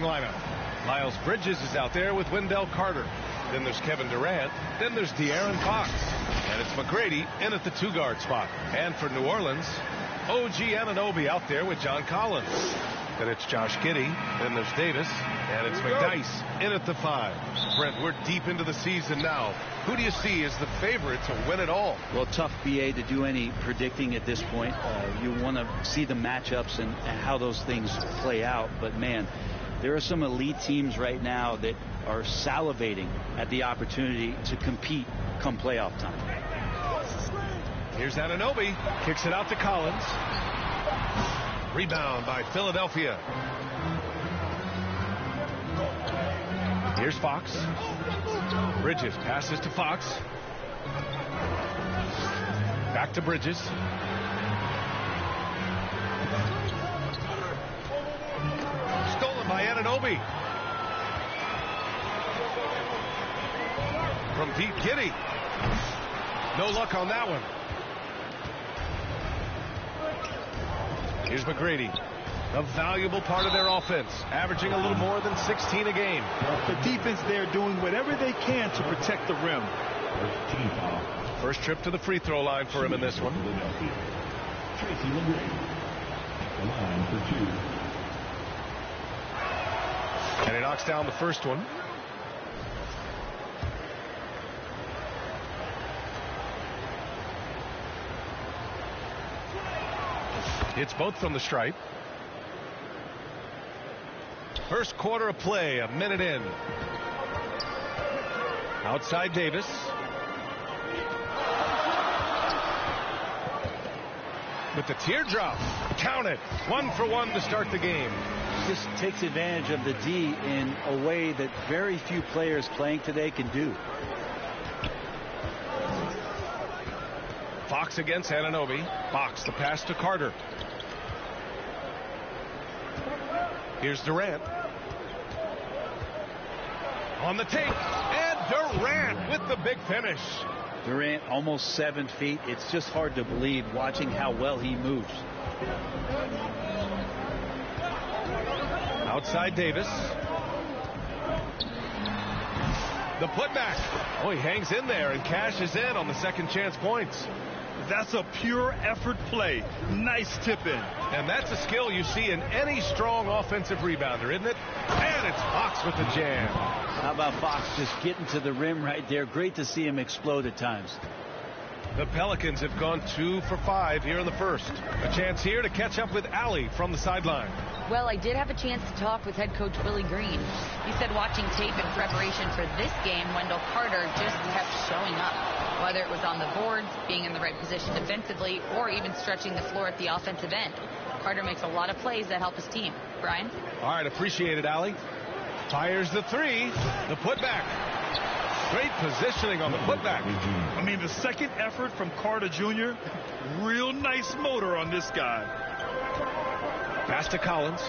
lineup. Miles Bridges is out there with Wendell Carter. Then there's Kevin Durant. Then there's De'Aaron Fox. And it's McGrady in at the 2-guard spot. And for New Orleans, OG Anunoby out there with John Collins. Then it's Josh Giddey. Then there's Davis. And it's McDyess in at the 5. Brent, we're deep into the season now. Who do you see as the favorite to win it all? Well, tough, BA, to do any predicting at this point. You want to see the matchups and how those things play out. But, man, there are some elite teams right now that are salivating at the opportunity to compete come playoff time. Here's Anunoby. Kicks it out to Collins. Rebound by Philadelphia. Here's Fox. Bridges passes to Fox. Back to Bridges. Stolen by Anunoby. From deep, Giddey. No luck on that one. Here's McGrady. A valuable part of their offense, averaging a little more than 16 a game. The defense there doing whatever they can to protect the rim. First trip to the free throw line for him in this one. And he knocks down the first one. It's both from the stripe. First quarter of play, a minute in. Outside Davis. With the teardrop. Count it. 1 for 1 to start the game. Just takes advantage of the D in a way that very few players playing today can do. Fox against Anunoby. Fox, the pass to Carter. Here's Durant. On the take. And Durant with the big finish. Durant almost 7 feet. It's just hard to believe watching how well he moves. Outside Davis. The putback. Oh, he hangs in there and cashes in on the second chance points. That's a pure effort play. Nice tip in. And that's a skill you see in any strong offensive rebounder, isn't it? And it's Fox with the jam. How about Fox just getting to the rim right there? Great to see him explode at times. The Pelicans have gone 2 for 5 here in the first. A chance here to catch up with Allie from the sideline. Well, I did have a chance to talk with head coach Willie Green. He said watching tape in preparation for this game, Wendell Carter just kept showing up. Whether it was on the boards, being in the right position defensively, or even stretching the floor at the offensive end. Carter makes a lot of plays that help his team. Brian? All right, appreciate it, Allie. Fires the 3. The putback. Great positioning on the putback. I mean, the second effort from Carter Jr., real nice motor on this guy. Pass to Collins.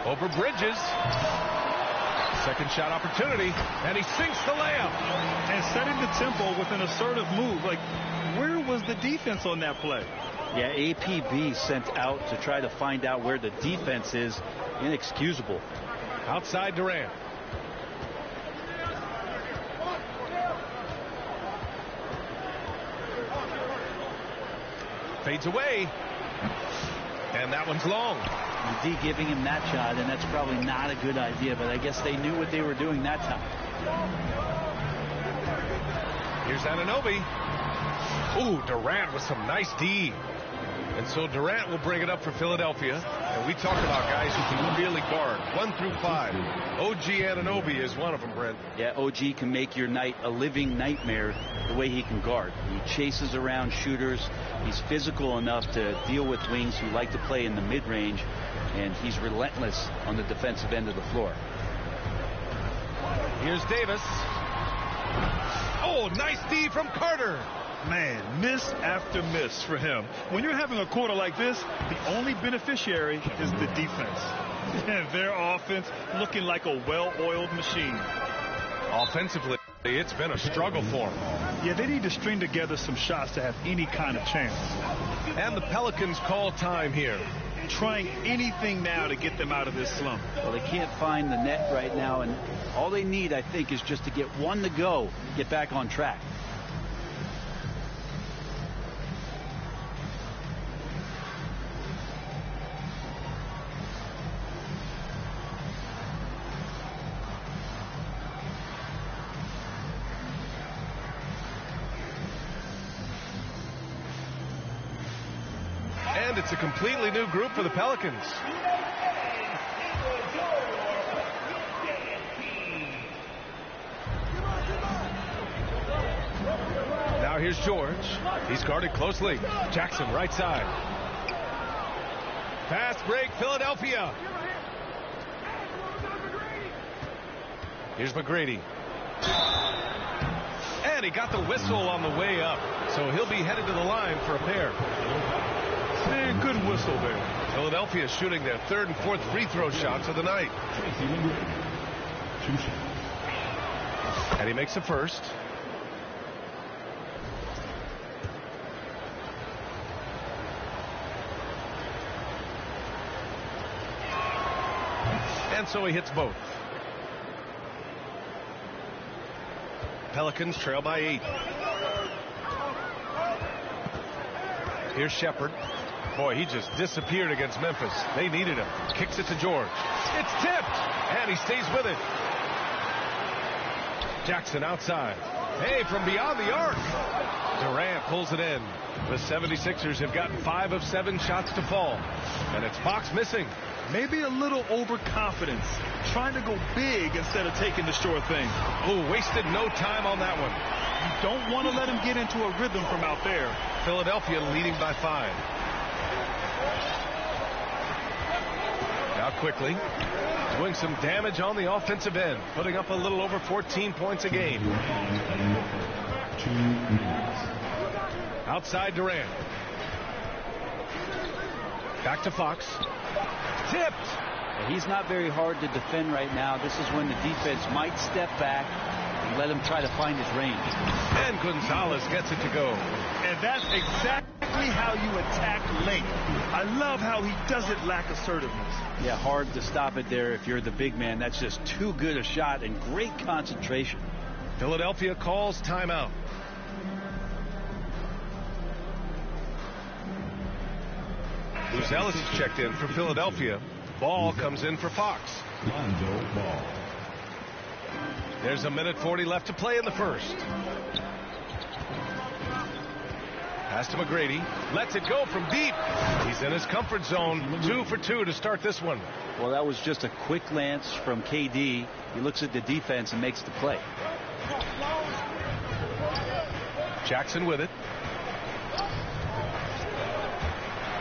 Over Bridges. Second shot opportunity, and he sinks the layup. And setting the tempo with an assertive move. Like, where was the defense on that play? Yeah, APB sent out to try to find out where the defense is. Inexcusable. Outside Durant. Fades away. And that one's long. The D giving him that shot, and that's probably not a good idea, but I guess they knew what they were doing that time. Here's Anunoby. Ooh, Durant with some nice D. And so Durant will bring it up for Philadelphia. And we talk about guys who can really guard. 1 through 5. OG Anunoby is one of them, Brent. Yeah, OG can make your night a living nightmare the way he can guard. He chases around shooters. He's physical enough to deal with wings who like to play in the mid-range. And he's relentless on the defensive end of the floor. Here's Davis. Oh, nice D from Carter. Man, miss after miss for him. When you're having a quarter like this, the only beneficiary is the defense. And their offense looking like a well-oiled machine. Offensively, it's been a struggle for them. Yeah, they need to string together some shots to have any kind of chance. And the Pelicans call time here. trying anything now to get them out of this slump. Well, they can't find the net right now, and all they need, I think, is just to get one to go, get back on track. And it's a completely new group for the Pelicans. Now here's George. He's guarded closely. Jackson, right side. Fast break, Philadelphia. Here's McGrady. And he got the whistle on the way up. So he'll be headed to the line for a pair. Man, good whistle there. Philadelphia shooting their third and fourth free throw shots of the night. And he makes the first. And so he hits both. Pelicans trail by 8. Here's Shepard. Boy, he just disappeared against Memphis. They needed him. Kicks it to George. It's tipped, and he stays with it. Jackson outside. Hey, from beyond the arc. Durant pulls it in. The 76ers have gotten 5 of 7 shots to fall, and it's Fox missing. Maybe a little overconfidence, trying to go big instead of taking the sure thing. Oh, wasted no time on that one. You don't want to let him get into a rhythm from out there. Philadelphia leading by 5. Now quickly, doing some damage on the offensive end, putting up a little over 14 points a game. Outside Durant. Back to Fox. Tipped. He's not very hard to defend right now. This is when the defense might step back and let him try to find his range. And Gonzalez gets it to go. And that's exactly how you attack late. I love how he doesn't lack assertiveness. Yeah, hard to stop it there if you're the big man. That's just too good a shot and great concentration. Philadelphia calls timeout. Ellis is checked in for Philadelphia. Ball comes in for Fox. Ball. There's a minute 40 left to play in the first. Pass to McGrady. Lets it go from deep. He's in his comfort zone. 2 for 2 to start this one. Well, that was just a quick glance from KD. He looks at the defense and makes the play. Jackson with it.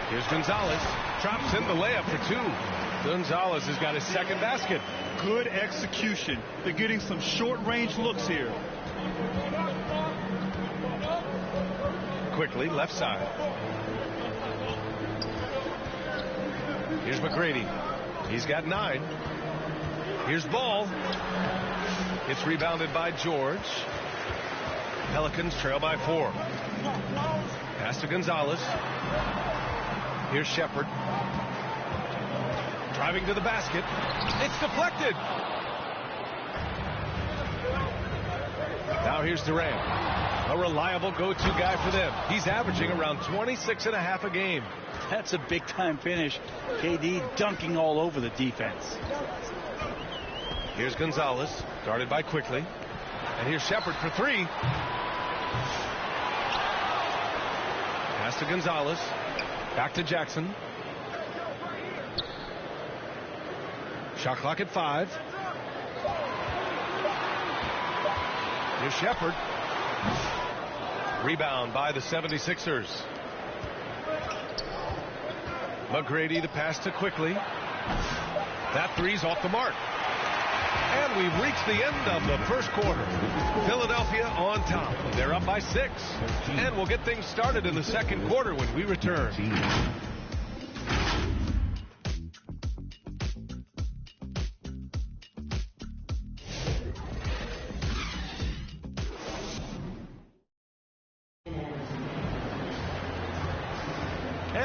Here's Gonzalez. Drops in the layup for 2. Gonzalez has got his second basket. Good execution. They're getting some short-range looks here. Quickly, left side. Here's McGrady. He's got 9. Here's Ball. It's rebounded by George. Pelicans trail by 4. Pass to Gonzalez. Here's Shepard. Driving to the basket. It's deflected. Now here's Durant. A reliable go-to guy for them. He's averaging around 26.5 a game. That's a big-time finish. KD dunking all over the defense. Here's Gonzalez, guarded by Quickly. And here's Shepard for 3. Pass to Gonzalez. Back to Jackson. Shot clock at 5. Here's Shepard. Rebound by the 76ers. McGrady to pass to Quickly. That three's off the mark. And we've reached the end of the first quarter. Philadelphia on top. They're up by 6. And we'll get things started in the second quarter when we return.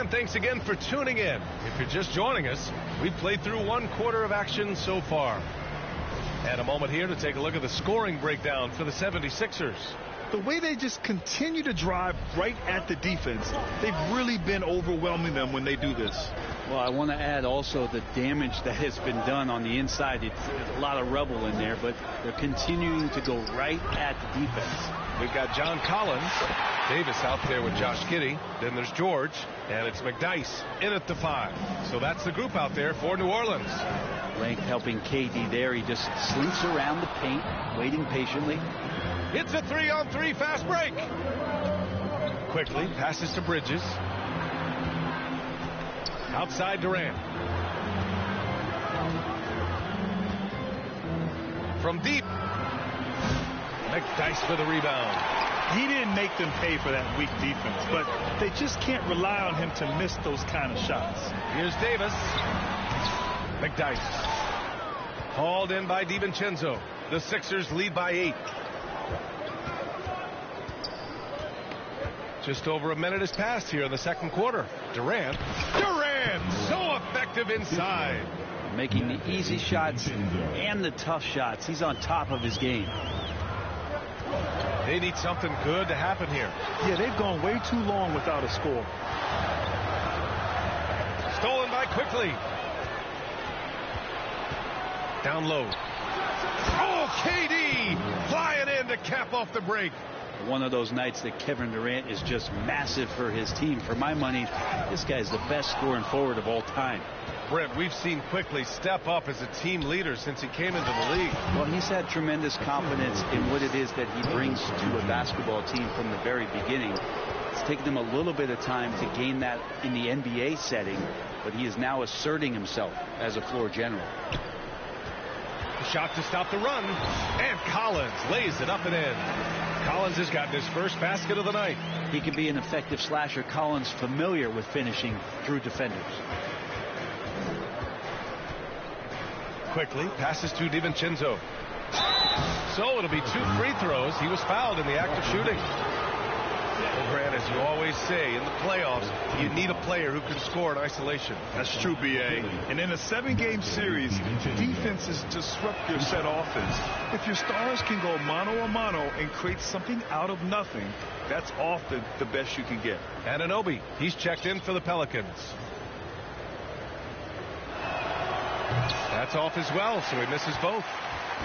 And thanks again for tuning in. If you're just joining us, we've played through 1 quarter of action so far. And a moment here to take a look at the scoring breakdown for the 76ers. The way they just continue to drive right at the defense, they've really been overwhelming them when they do this. Well, I want to add also the damage that has been done on the inside. It's a lot of rubble in there, but they're continuing to go right at the defense. We've got John Collins, Davis out there with Josh Giddey. Then there's George, and it's McDyess in at the 5. So that's the group out there for New Orleans. Length helping KD there. He just slinks around the paint, waiting patiently. It's a 3-on-3 fast break. Quickly passes to Bridges. Outside Durant. From deep. McDyess for the rebound. He didn't make them pay for that weak defense, but they just can't rely on him to miss those kind of shots. Here's Davis. McDyess. Hauled in by DiVincenzo. The Sixers lead by 8. Just over a minute has passed here in the second quarter. Durant, so effective inside. Making the easy shots and the tough shots. He's on top of his game. They need something good to happen here. Yeah, they've gone way too long without a score. Stolen by Quickly. Down low. Oh, KD flying in to cap off the break. One of those nights that Kevin Durant is just massive for his team. For my money, this guy's the best scoring forward of all time. Brent, we've seen Quickly step up as a team leader since he came into the league. Well, he's had tremendous confidence in what it is that he brings to a basketball team from the very beginning. It's taken him a little bit of time to gain that in the NBA setting, but he is now asserting himself as a floor general. Shot to stop the run, and Collins lays it up and in. Collins has gotten his first basket of the night. He can be an effective slasher. Collins familiar with finishing through defenders. Quickly passes to DiVincenzo. So it'll be 2 free throws. He was fouled in the act of shooting. Well, Grant, as you always say, in the playoffs, you need a player who can score in isolation. That's true, B.A. And in a 7-game series, defenses disrupt your set offense. If your stars can go mano-a-mano and create something out of nothing, that's often the best you can get. Anunoby, he's checked in for the Pelicans. That's off as well, so he misses both.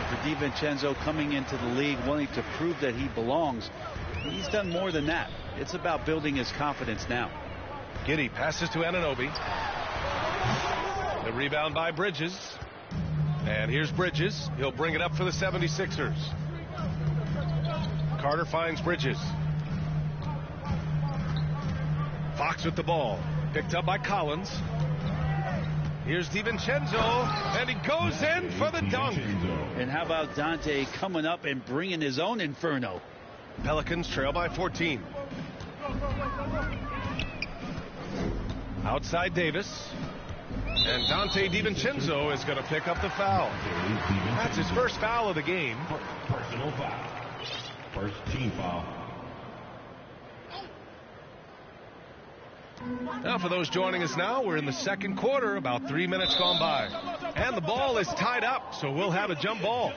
For DiVincenzo coming into the league wanting to prove that he belongs, he's done more than that. It's about building his confidence now. Giddey passes to Anunoby. The rebound by Bridges. And here's Bridges. He'll bring it up for the 76ers. Carter finds Bridges. Fox with the ball. Picked up by Collins. Here's DiVincenzo, and he goes in for the dunk. And how about Dante coming up and bringing his own inferno? Pelicans trail by 14. Outside Davis. And Dante DiVincenzo is going to pick up the foul. That's his first foul of the game. Personal foul. First team foul. Now, for those joining us now, we're in the second quarter, about 3 minutes gone by. And the ball is tied up, so we'll have a jump ball.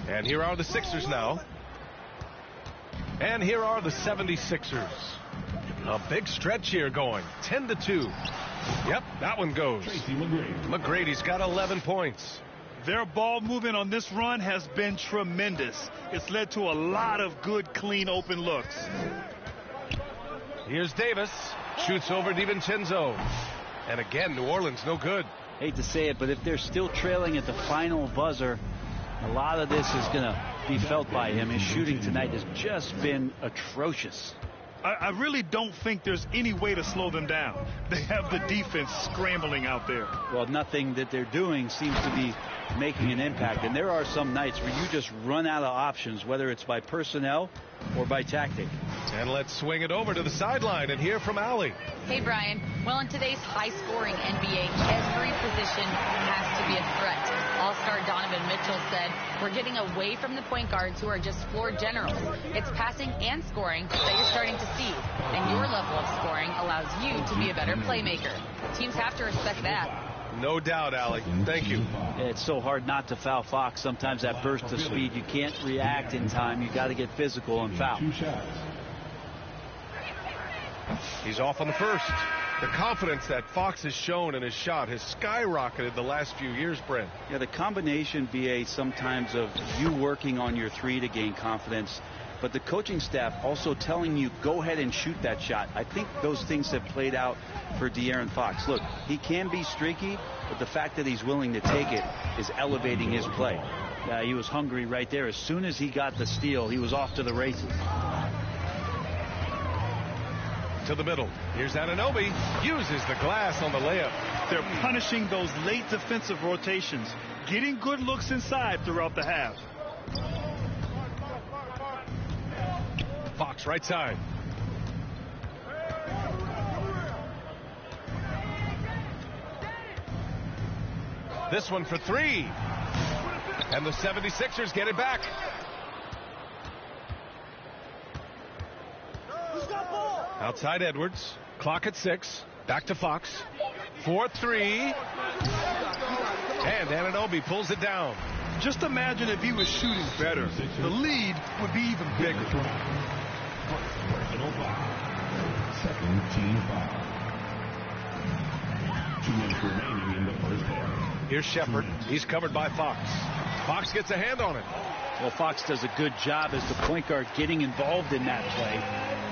And here are the Sixers now. And here are the 76ers. A big stretch here going, 10-2. Yep, that one goes. McGrady's got 11 points. Their ball movement on this run has been tremendous. It's led to a lot of good, clean, open looks. Here's Davis. Shoots over DiVincenzo. And again, New Orleans no good. Hate to say it, but if they're still trailing at the final buzzer, a lot of this is going to be felt by him. His shooting tonight has just been atrocious. I really don't think there's any way to slow them down. They have the defense scrambling out there. Well, nothing that they're doing seems to be making an impact. And there are some nights where you just run out of options, whether it's by personnel or by tactic. And let's swing it over to the sideline and hear from Allie. Hey, Brian. Well, in today's high-scoring NBA, every position has to be a threat. All-star Donovan Mitchell said, "We're getting away from the point guards who are just floor generals. It's passing and scoring that you're starting to see, and your level of scoring allows you to be a better playmaker. Teams have to respect that." No doubt, Allie. Thank you. It's so hard not to foul Fox. Sometimes that burst of speed, you can't react in time. You got to get physical and foul. He's off on the first. The confidence that Fox has shown in his shot has skyrocketed the last few years, Brent. Yeah, the combination, BA, sometimes of you working on your three to gain confidence, but the coaching staff also telling you, go ahead and shoot that shot. I think those things have played out for De'Aaron Fox. Look, he can be streaky, but the fact that he's willing to take it is elevating his play. He was hungry right there. As soon as he got the steal, he was off to the races. To the middle. Here's Anunoby. Uses the glass on the layup. They're punishing those late defensive rotations, getting good looks inside throughout the half. Fox right side. This one for three. And the 76ers get it back. Outside Edwards. Clock at 6. Back to Fox. 4-3. And Anunoby pulls it down. Just imagine if he was shooting better. The lead would be even bigger. Personal foul. Second team foul. 2 minutes remaining in the first half. Here's Shepard. He's covered by Fox. Fox gets a hand on it. Well, Fox does a good job as the point guard getting involved in that play,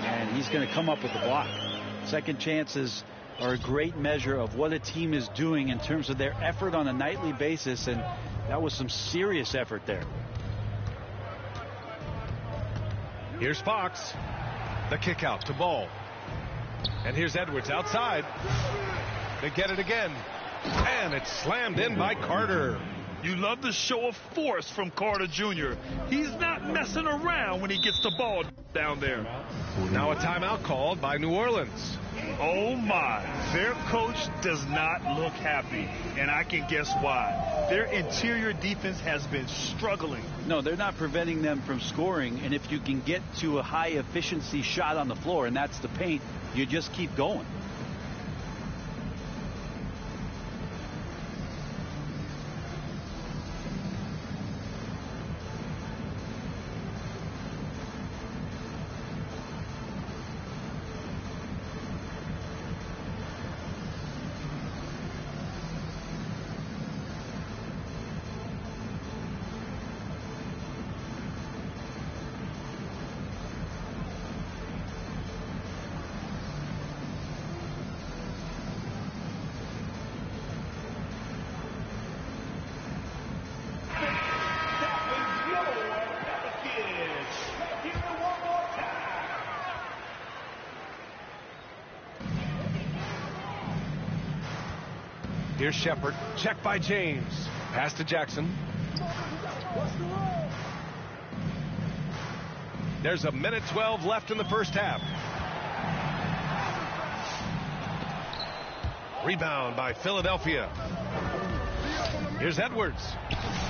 and he's going to come up with the block. Second chances are a great measure of what a team is doing in terms of their effort on a nightly basis, and that was some serious effort there. Here's Fox. The kick out to Ball. And here's Edwards outside. They get it again. And it's slammed in by Carter. You love the show of force from Carter Jr. He's not messing around when he gets the ball down there. Now a timeout called by New Orleans. Oh my, their coach does not look happy, and I can guess why. Their interior defense has been struggling. No, they're not preventing them from scoring, and if you can get to a high efficiency shot on the floor, and that's the paint, you just keep going. Here's Shepard. Check by James. Pass to Jackson. There's a minute 12 left in the first half. Rebound by Philadelphia. Here's Edwards.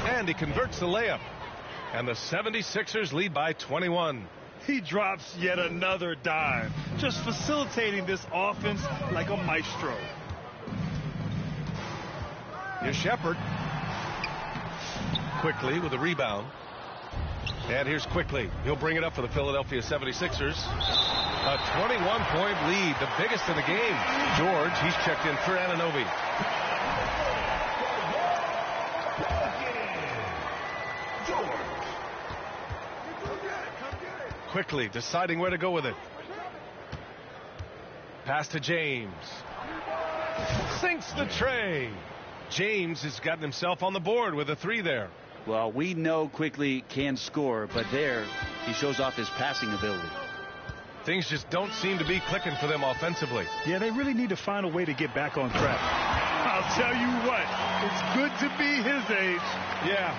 And he converts the layup. And the 76ers lead by 21. He drops yet another dime, just facilitating this offense like a maestro. Here's Shepard. Quickly with a rebound. And here's Quickly. He'll bring it up for the Philadelphia 76ers. A 21-point lead, the biggest in the game. George, he's checked in for Anunoby. Quickly deciding where to go with it. Pass to James. Sinks the tray. James has gotten himself on the board with a 3 there. Well, we know Quickly can score, but there he shows off his passing ability. Things just don't seem to be clicking for them offensively. Yeah, they really need to find a way to get back on track. I'll tell you what, it's good to be his age. Yeah,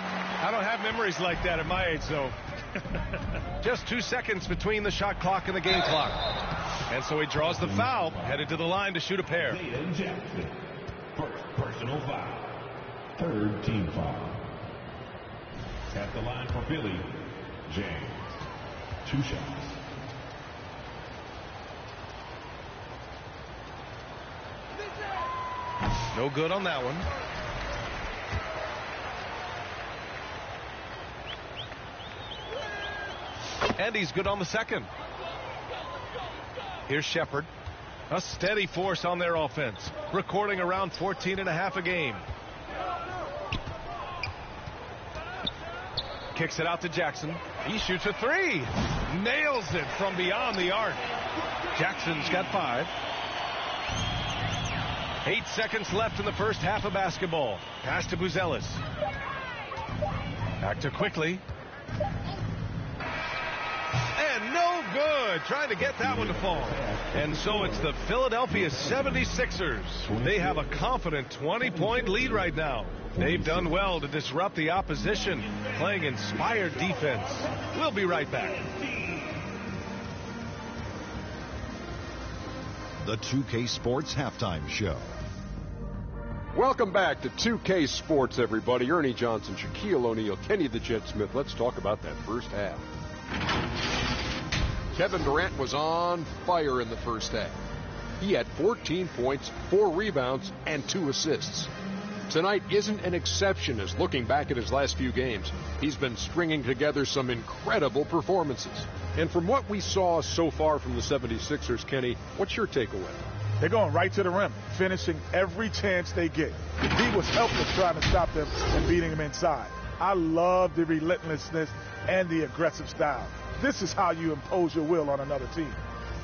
I don't have memories like that at my age, though. Just 2 seconds between the shot clock and the game clock. And so he draws the foul, headed to the line to shoot a pair. Jackson. First personal foul. Third team foul. At the line for Philly, James. 2 shots. No good on that one. And he's good on the second. Here's Shepard. A steady force on their offense, recording around 14.5 a game. Kicks it out to Jackson. He shoots a 3. Nails it from beyond the arc. Jackson's got 5. 8 seconds left in the first half of basketball. Pass to Buzelis. Back to Quickly. And no good. Trying to get that one to fall. And so it's the Philadelphia 76ers. They have a confident 20-point lead right now. They've done well to disrupt the opposition, playing inspired defense. We'll be right back. The 2K Sports Halftime Show. Welcome back to 2K Sports, everybody. Ernie Johnson, Shaquille O'Neal, Kenny the Jet Smith. Let's talk about that first half. Kevin Durant was on fire in the first half. He had 14 points, 4 rebounds, and 2 assists. Tonight isn't an exception, as looking back at his last few games, he's been stringing together some incredible performances. And from what we saw so far from the 76ers, Kenny, what's your takeaway? They're going right to the rim, finishing every chance they get. The D was helpless trying to stop them and beating them inside. I love the relentlessness and the aggressive style. This is how you impose your will on another team.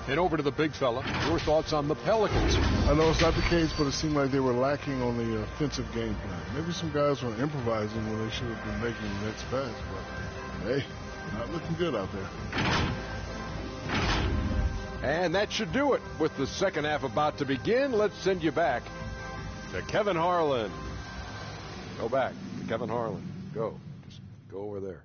And over to the big fella, your thoughts on the Pelicans? I know it's not the case, but it seemed like they were lacking on the offensive game plan. Maybe some guys were improvising when they should have been making the next pass, but hey, not looking good out there. And that should do it. With the second half about to begin, let's send you back to Kevin Harlan. Go back to Kevin Harlan. Go. Just go over there.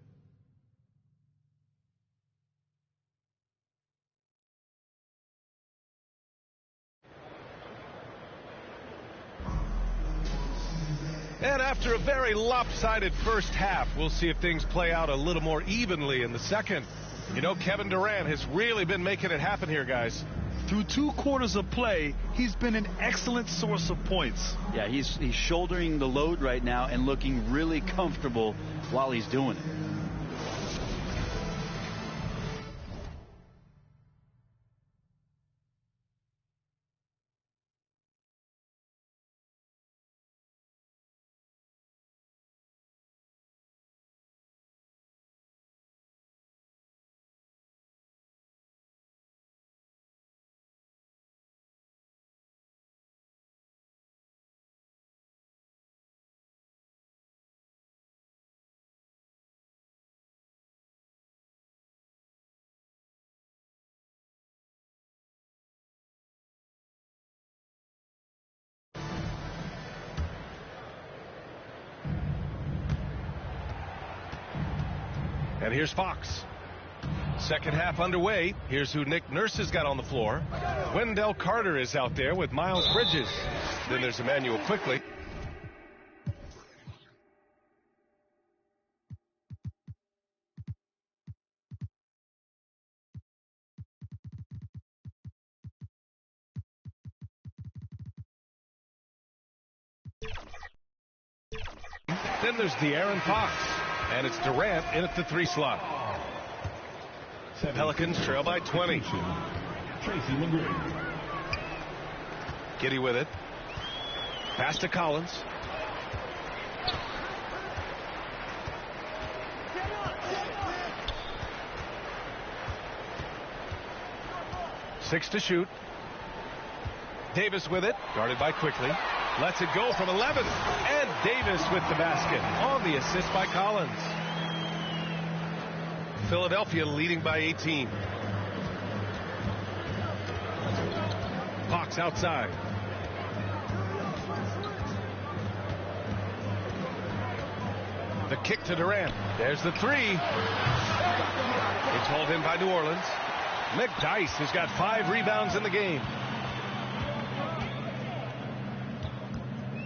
And after a very lopsided first half, we'll see if things play out a little more evenly in the second. You know, Kevin Durant has really been making it happen here, guys. Through 2 quarters of play, he's been an excellent source of points. Yeah, he's shouldering the load right now and looking really comfortable while he's doing it. And here's Fox. Second half underway. Here's who Nick Nurse has got on the floor. Wendell Carter is out there with Miles Bridges. Then there's Emmanuel Quickly. Then there's De'Aaron Fox. And it's Durant in at the 3 slot. Pelicans trail by 20. Giddey with it. Pass to Collins. Six to shoot. Davis with it. Guarded by Quickly. Lets it go from 11. And Davis with the basket on the assist by Collins. Philadelphia leading by 18. Fox outside. The kick to Durant. There's the 3. It's hauled in by New Orleans. McDyess has got 5 rebounds in the game.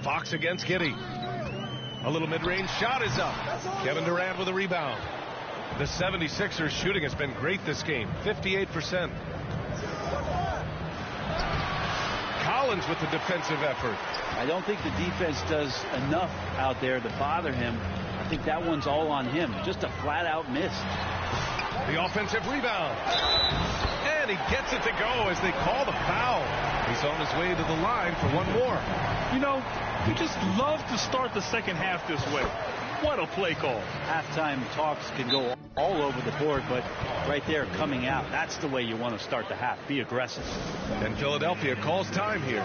Fox against Giddey. A little mid-range shot is up. Kevin Durant with a rebound. The 76ers shooting has been great this game, 58%. Collins with the defensive effort. I don't think the defense does enough out there to bother him. I think that one's all on him. Just a flat-out miss. The offensive rebound. And he gets it to go as they call the foul. He's on his way to the line for one more. You know, you just love to start the second half this way. What a play call. Halftime talks can go all over the board, but right there coming out, that's the way you want to start the half. Be aggressive. And Philadelphia calls time here.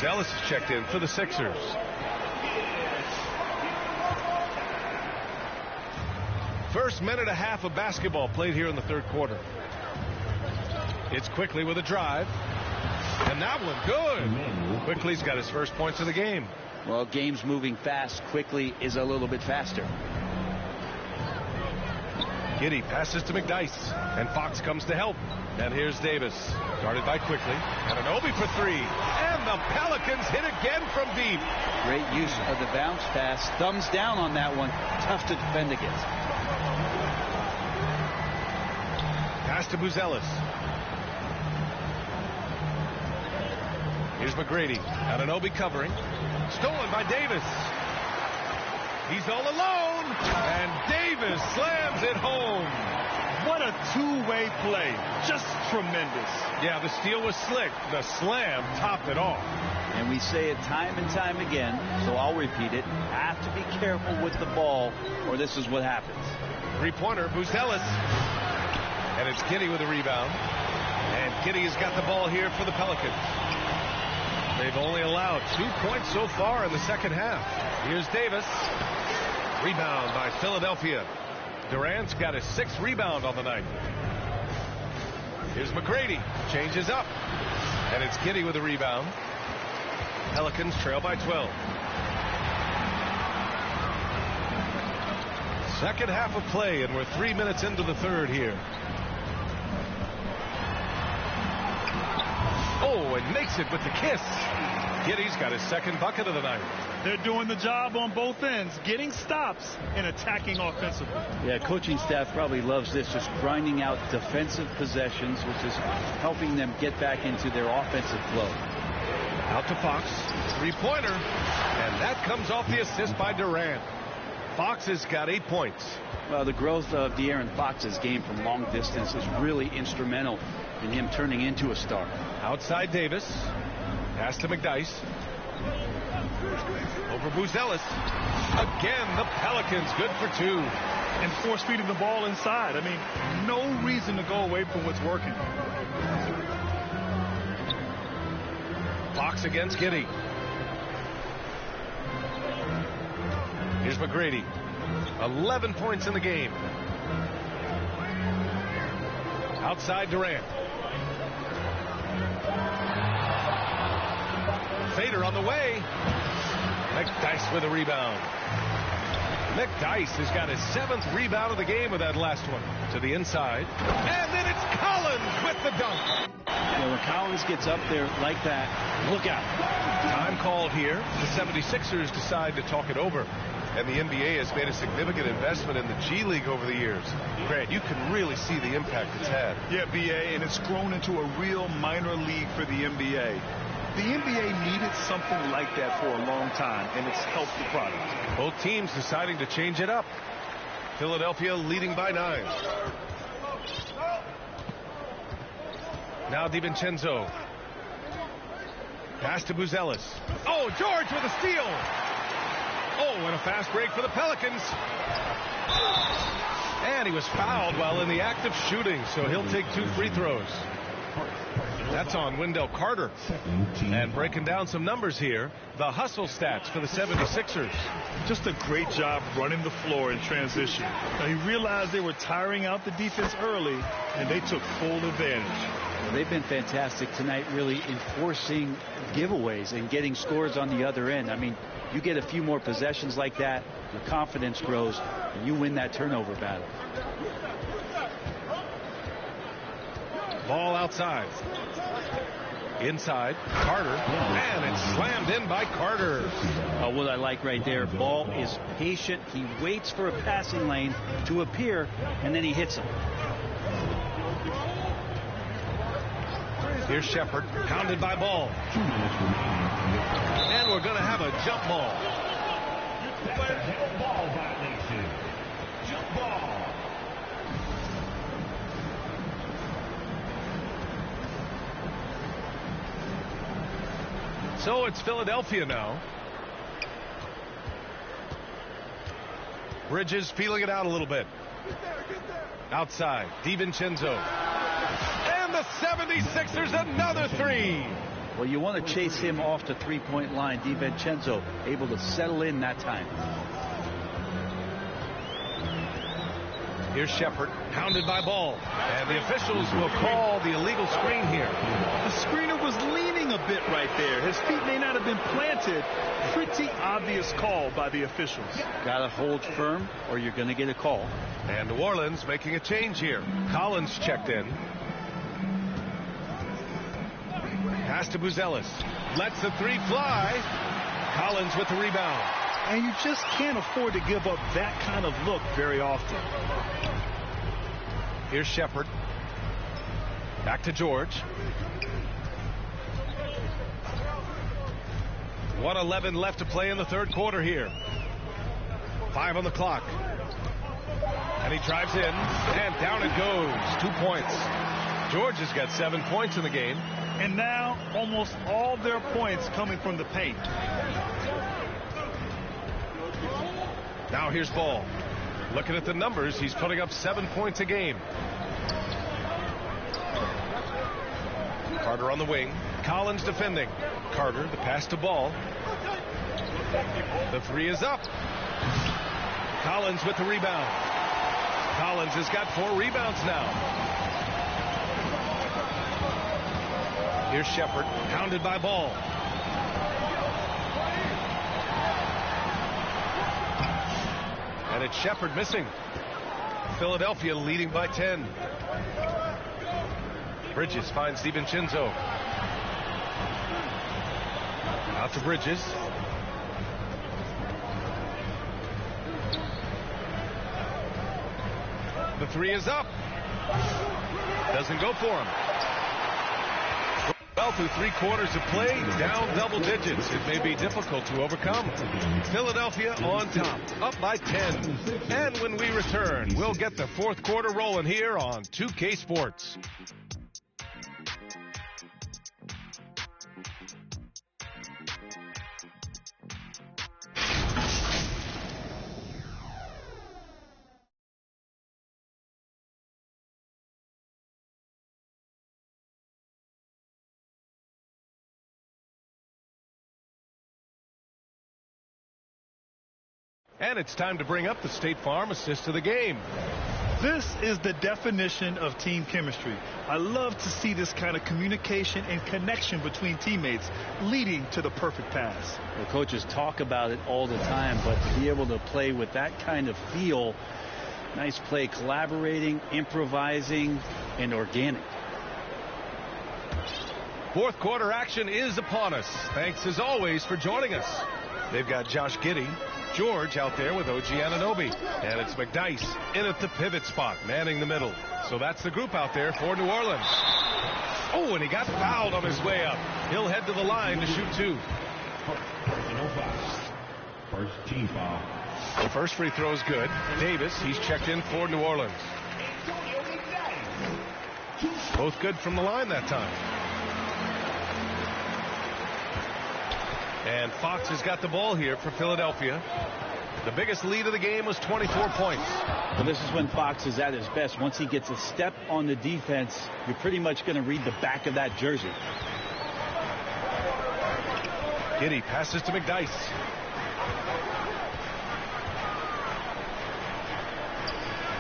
Ellis is checked in for the Sixers. First minute and a half of basketball played here in the third quarter. It's Quickly with a drive. And that one good. Quickly's got his first points of the game. Well, game's moving fast. Quickly is a little bit faster. Giddey passes to McDyess. And Fox comes to help. And here's Davis. Guarded by Quickly. And an Obi for three. And the Pelicans hit again from deep. Great use of the bounce pass. Thumbs down on that one. Tough to defend against. Pass to Buzelis. Here's McGrady. Anunoby covering. Stolen by Davis. He's all alone. And Davis slams it home. What a two-way play. Just tremendous. Yeah, the steal was slick. The slam topped it off. And we say it time and time again, so I'll repeat it. Have to be careful with the ball, or this is what happens. Three-pointer, Buzelis. And it's Giddey with a rebound. And Giddey has got the ball here for the Pelicans. They've only allowed 2 points so far in the second half. Here's Davis. Rebound by Philadelphia. Durant's got his 6th rebound on the night. Here's McGrady. Changes up. And it's Giddey with a rebound. Pelicans trail by 12. Second half of play, and we're 3 minutes into the third here. Oh, and makes it with the kiss. Giddey's got his 2nd bucket of the night. They're doing the job on both ends, getting stops and attacking offensively. Yeah, coaching staff probably loves this, just grinding out defensive possessions, which is helping them get back into their offensive flow. Out to Fox. Three-pointer. And that comes off the assist by Durant. Fox has got 8 points. Well, the growth of De'Aaron Fox's game from long distance is really instrumental in him turning into a star. Outside Davis. Pass to McDyess. Over Buzelis. Again, the Pelicans good for 2. And force feeding the ball inside. I mean, no reason to go away from what's working. Fox against Giddey. Here's McGrady. 11 points in the game. Outside Durant. Fader on the way. McDyess with a rebound. McDyess has got his 7th rebound of the game with that last one. To the inside. And then it's Collins with the dunk. Yeah, when Collins gets up there like that, look out. Time called here. The 76ers decide to talk it over. And the NBA has made a significant investment in the G League over the years. Grant, you can really see the impact it's had. Yeah, BA, and it's grown into a real minor league for the NBA. The NBA needed something like that for a long time, and it's helped the product. Both teams deciding to change it up. Philadelphia leading by 9. Now DiVincenzo. Pass to Buzelis. Oh, George with a steal. Oh, and a fast break for the Pelicans. And he was fouled while in the act of shooting, so he'll take 2 free throws. That's on Wendell Carter. And breaking down some numbers here, the hustle stats for the 76ers. Just a great job running the floor in transition. Now, he realized they were tiring out the defense early, and they took full advantage. They've been fantastic tonight, really enforcing giveaways and getting scores on the other end. I mean, you get a few more possessions like that, your confidence grows, and you win that turnover battle. Ball outside. Inside, Carter, and it's slammed in by Carter. What I like right there, ball is patient. He waits for a passing lane to appear, and then he hits him. Here's Shepard, pounded by Ball. And we're going to have a jump ball. That's a hell ball violation. Jump ball. So it's Philadelphia now. Bridges feeling it out a little bit. Outside, DiVincenzo. And the 76ers another three. Well, you want to chase him off the three-point line. DiVincenzo able to settle in that time. Here's Shepard, pounded by Ball. And the officials will call the illegal screen here. The screener was leaning a bit right there. His feet may not have been planted. Pretty obvious call by the officials. Got to hold firm or you're going to get a call. And New Orleans making a change here. Collins checked in. Pass to Buzelis. Lets the three fly. Collins with the rebound. And you just can't afford to give up that kind of look very often. Here's Shepard. Back to George. 1:11 left to play in the third quarter here. 5 on the clock. And he drives in, and down it goes. 2 points. George has got 7 points in the game. And now almost all their points coming from the paint. Now here's Ball. Looking at the numbers, he's putting up 7 points a game. Carter on the wing. Collins defending. Carter, the pass to Ball. The three is up. Collins with the rebound. Collins has got 4 rebounds now. Here's Shepard, pounded by Ball. And it's Shepard missing. Philadelphia leading by 10. Bridges finds DiVincenzo. Out to Bridges. The three is up. Doesn't go for him. Well, through 3 quarters of play, down double digits. It may be difficult to overcome. Philadelphia on top, up by 10. And when we return, we'll get the fourth quarter rolling here on 2K Sports. And it's time to bring up the State Farm assist of the game. This is the definition of team chemistry. I love to see this kind of communication and connection between teammates leading to the perfect pass. The coaches talk about it all the time, but to be able to play with that kind of feel, nice play, collaborating, improvising, and organic. Fourth quarter action is upon us. Thanks as always for joining us. They've got Josh Giddey, George out there with OG Anunoby. And it's McDyess in at the pivot spot, manning the middle. So that's the group out there for New Orleans. Oh, and he got fouled on his way up. He'll head to the line to shoot 2. First team foul. The first free throw is good. Davis, he's checked in for New Orleans. Both good from the line that time. And Fox has got the ball here for Philadelphia. The biggest lead of the game was 24 points. Well, this is when Fox is at his best. Once he gets a step on the defense, you're pretty much going to read the back of that jersey. Giddey passes to McDyess.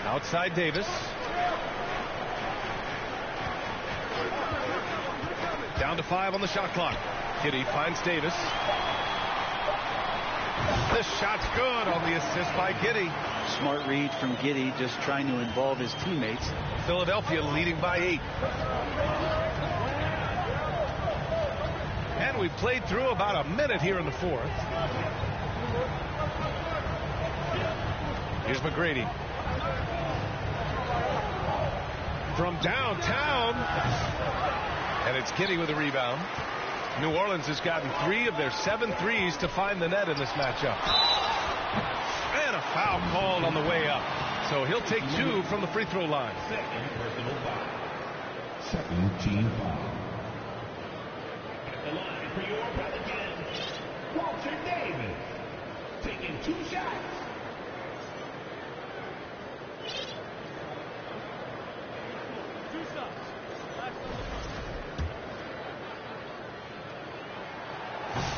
Outside Davis. Down to 5 on the shot clock. Giddey finds Davis. This shot's good on the assist by Giddey. Smart read from Giddey, just trying to involve his teammates. Philadelphia leading by 8. And we've played through about a minute here in the 4th. Here's McGrady. From downtown. And it's Giddey with a rebound. New Orleans has gotten 3 of their 7 threes to find the net in this matchup. And a foul called on the way up. So he'll take 2 from the free throw line. Second personal foul. Second team foul. At the line for your Pelicans, Walter Davis, taking 2 shots.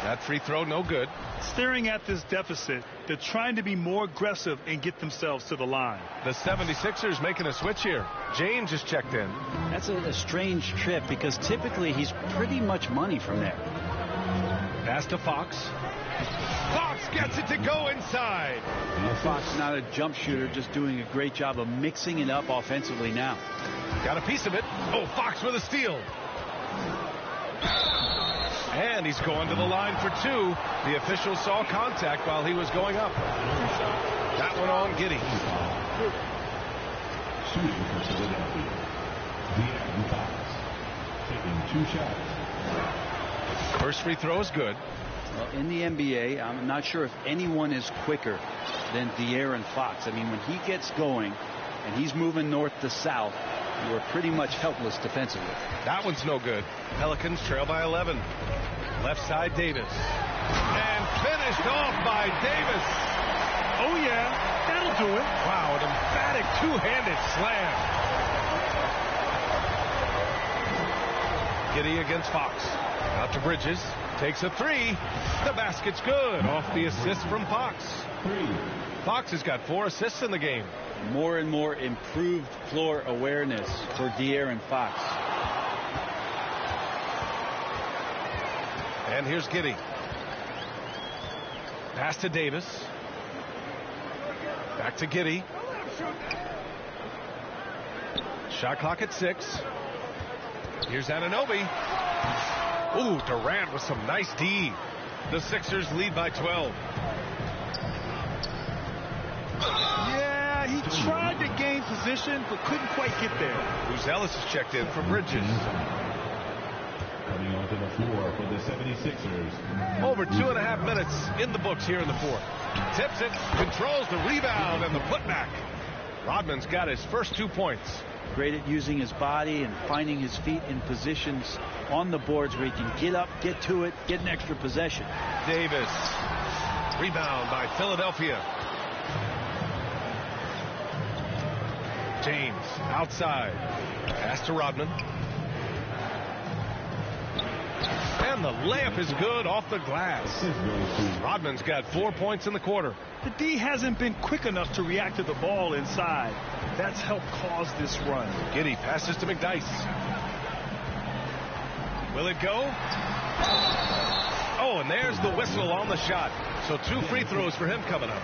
That free throw, no good. Staring at this deficit, they're trying to be more aggressive and get themselves to the line. The 76ers making a switch here. James is checked in. That's a strange trip because typically he's pretty much money from there. Pass to Fox. Fox gets it to go inside. Fox not a jump shooter, just doing a great job of mixing it up offensively now. Got a piece of it. Oh, Fox with a steal. And he's going to the line for 2. The official saw contact while he was going up. That one on Giddey. Shooting for Philadelphia. De'Aaron Fox taking 2 shots. First free throw is good. Well, in the NBA, I'm not sure if anyone is quicker than De'Aaron Fox. I mean, when he gets going and he's moving north to south, you are pretty much helpless defensively. That one's no good. Pelicans trail by 11. Left side Davis. And finished off by Davis. Oh, yeah, that'll do it. Wow, an emphatic 2-handed slam. Giddey against Fox. Out to Bridges. Takes a 3. The basket's good. Off the assist from Fox. Fox has got 4 assists in the game. More and more improved floor awareness for De'Aaron Fox. And here's Giddey. Pass to Davis. Back to Giddey. Shot clock at 6. Here's Anunoby. Ooh, Durant with some nice D. The Sixers lead by 12. Yeah, he tried to gain position, but couldn't quite get there. Ellis is checked in for Bridges. Coming onto the floor for the 76ers. Over 2.5 minutes in the books here in the 4th. Tips it, controls the rebound and the putback. Rodman's got his first 2 points. Great at using his body and finding his feet in positions on the boards where he can get up, get to it, get an extra possession. Davis. Rebound by Philadelphia. James outside. Pass to Rodman. And the layup is good off the glass. Rodman's got 4 points in the quarter. The D hasn't been quick enough to react to the ball inside. That's helped cause this run. Giddey passes to McDyess. Will it go? Oh, and there's the whistle on the shot. So 2 free throws for him coming up.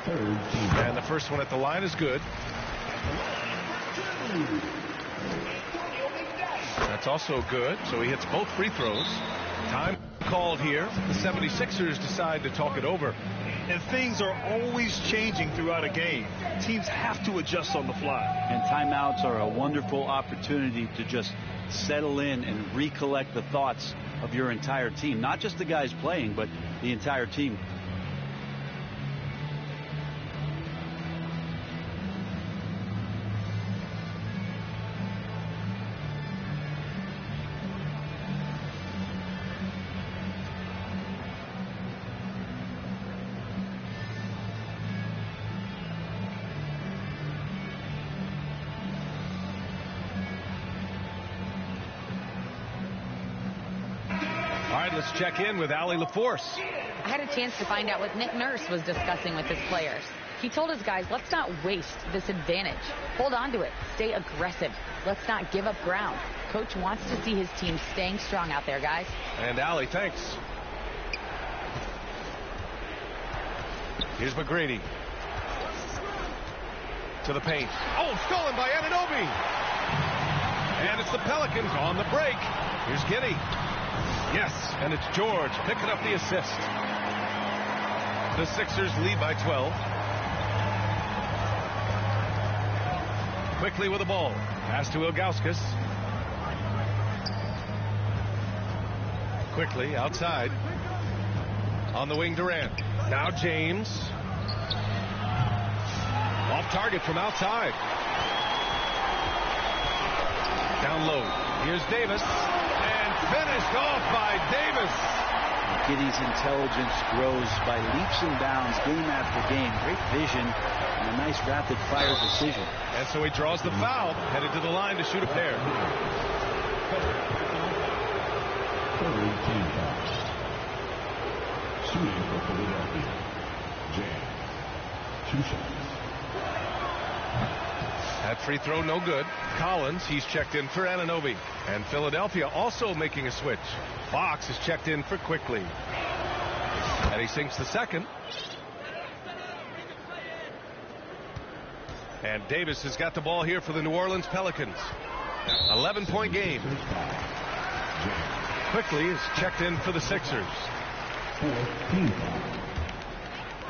And the first one at the line is good. That's also good. So he hits both free throws. Time called here. The 76ers decide to talk it over. And things are always changing throughout a game. Teams have to adjust on the fly. And timeouts are a wonderful opportunity to just settle in and recollect the thoughts of your entire team. Not just the guys playing, but the entire team. right, let's check in with Allie LaForce. I had a chance to find out what Nick Nurse was discussing with his players. He told his guys, let's not waste this advantage. Hold on to it. Stay aggressive. Let's not give up ground. Coach wants to see his team staying strong out there, guys. And Allie, thanks. Here's McGrady. To the paint. Oh, stolen by Anunoby. And it's the Pelicans on the break. Here's Giddey. Yes, and it's George picking up the assist. The Sixers lead by 12. Quickly with the ball. Pass to Ilgauskas. Quickly outside. On the wing, Durant. Now James. Off target from outside. Down low. Here's Davis. And finished off by Davis. Giddey's intelligence grows by leaps and bounds game after game. Great vision and a nice rapid-fire decision. And so he draws the foul, headed to the line to shoot a pair. Team foul. Shooting for Philadelphia. Jam. 2 shots. That free throw no good. Collins, he's checked in for Anunoby. And Philadelphia also making a switch. Fox is checked in for Quickly. And he sinks the second. And Davis has got the ball here for the New Orleans Pelicans. 11-point game. Quickly is checked in for the Sixers. Team foul.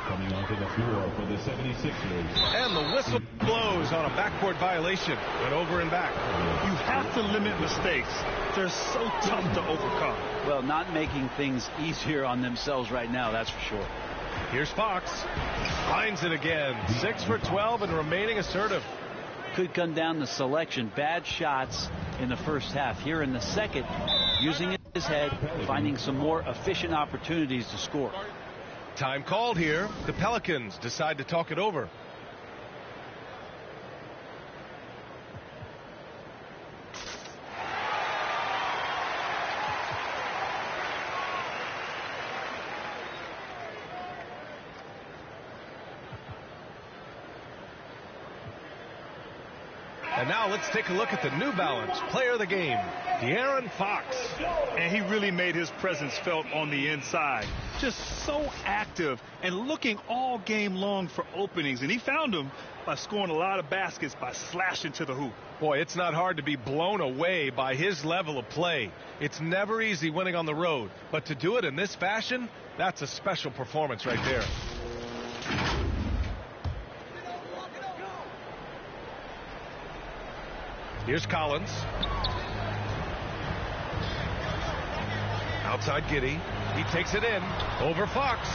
Coming onto the floor for the 76ers. And the whistle blows on a backcourt violation. Went over and back. You have to limit mistakes. They're so tough to overcome. Well, not making things easier on themselves right now, that's for sure. Here's Fox. Finds it again. 6 for 12 and remaining assertive. Could come down to selection. Bad shots in the first half. Here in the second, using his head, finding some more efficient opportunities to score. Time called here. The Pelicans decide to talk it over. And now let's take a look at the New Balance player of the game, De'Aaron Fox. And he really made his presence felt on the inside. Just so active and looking all game long for openings. And he found them by scoring a lot of baskets by slashing to the hoop. Boy, it's not hard to be blown away by his level of play. It's never easy winning on the road. But to do it in this fashion, that's a special performance right there. Here's Collins. Outside Giddey. He takes it in. Over Fox.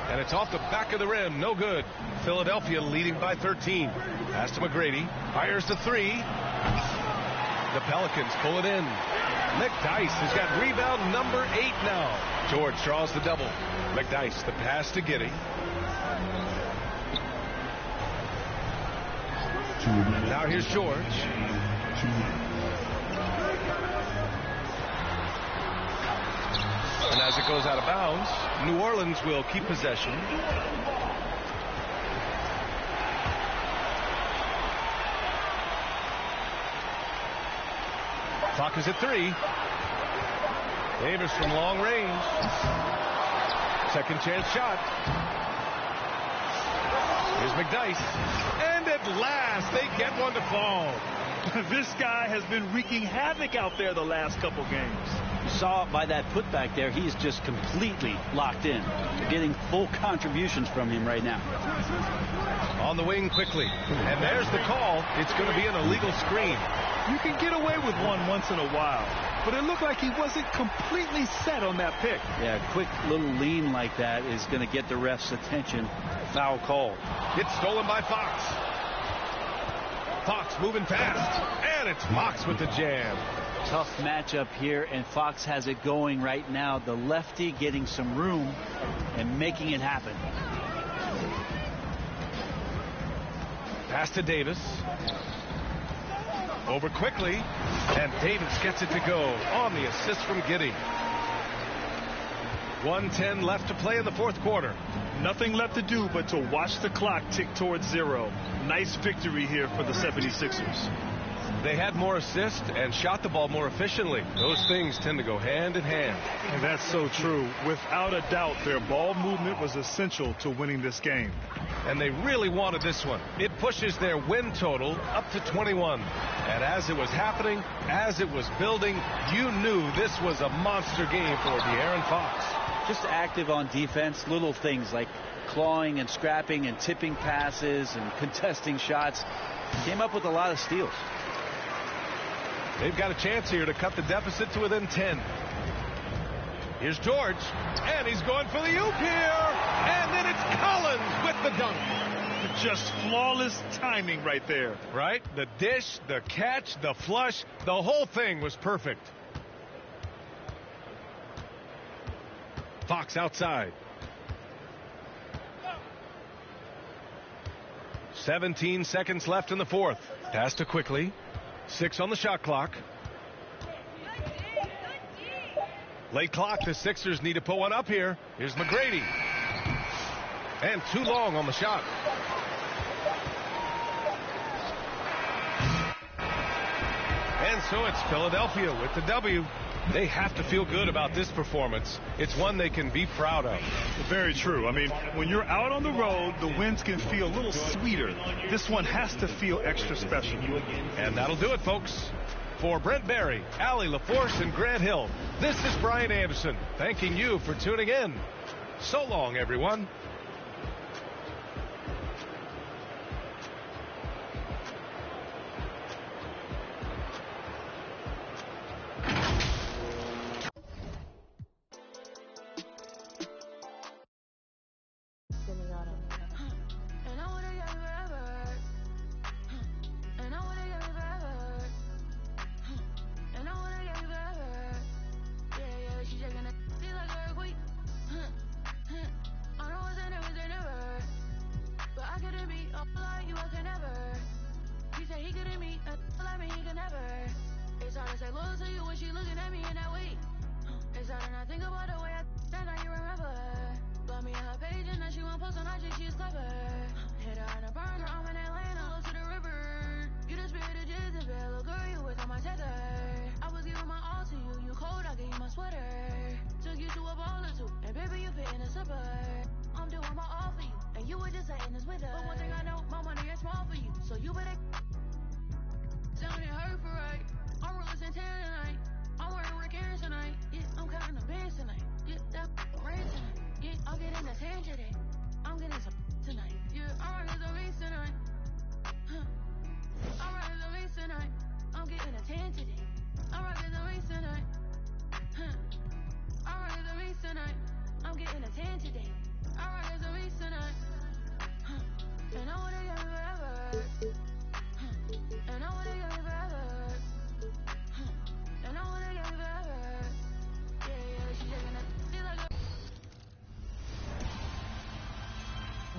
And it's off the back of the rim. No good. Philadelphia leading by 13. Pass to McGrady. Fires the three. The Pelicans pull it in. McDyess has got rebound number 8 now. George draws the double. McDyess, the pass to Giddey. Now here's George. And as it goes out of bounds, New Orleans will keep possession. Clock is at 3. Davis from long range. Second chance shot. Here's McDyess. And at last, they get one to fall. This guy has been wreaking havoc out there the last couple games. You saw it by that putback there. He's just completely locked in. You're getting full contributions from him right now. On the wing quickly. And there's the call. It's going to be an illegal screen. You can get away with one once in a while, but it looked like he wasn't completely set on that pick. Yeah, a quick little lean like that is going to get the ref's attention. Foul call. It's stolen by Fox. Fox moving fast. And it's Fox with the jam. Tough matchup here, and Fox has it going right now. The lefty getting some room and making it happen. Pass to Davis. Over quickly. And Davis gets it to go on the assist from Giddey. 1:10 left to play in the fourth quarter. Nothing left to do but to watch the clock tick towards 0. Nice victory here for the 76ers. They had more assists and shot the ball more efficiently. Those things tend to go hand in hand. And that's so true. Without a doubt, their ball movement was essential to winning this game. And they really wanted this one. It pushes their win total up to 21. And as it was happening, as it was building, you knew this was a monster game for De'Aaron Fox. Just active on defense, little things like clawing and scrapping and tipping passes and contesting shots. Came up with a lot of steals. They've got a chance here to cut the deficit to within 10. Here's George, and he's going for the oop here, and then it's Collins with the dunk. Just flawless timing right there. Right? The dish, the catch, the flush, the whole thing was perfect. Fox outside. 17 seconds left in the fourth. Pass to Quickly. 6 on the shot clock. Late clock. The Sixers need to put one up here. Here's McGrady. And too long on the shot. And so it's Philadelphia with the W. They have to feel good about this performance. It's one they can be proud of. Very true. I mean, when you're out on the road, the wins can feel a little sweeter. This one has to feel extra special. And that'll do it, folks. For Brent Barry, Allie LaForce, and Grant Hill, this is Brian Anderson, thanking you for tuning in. So long, everyone.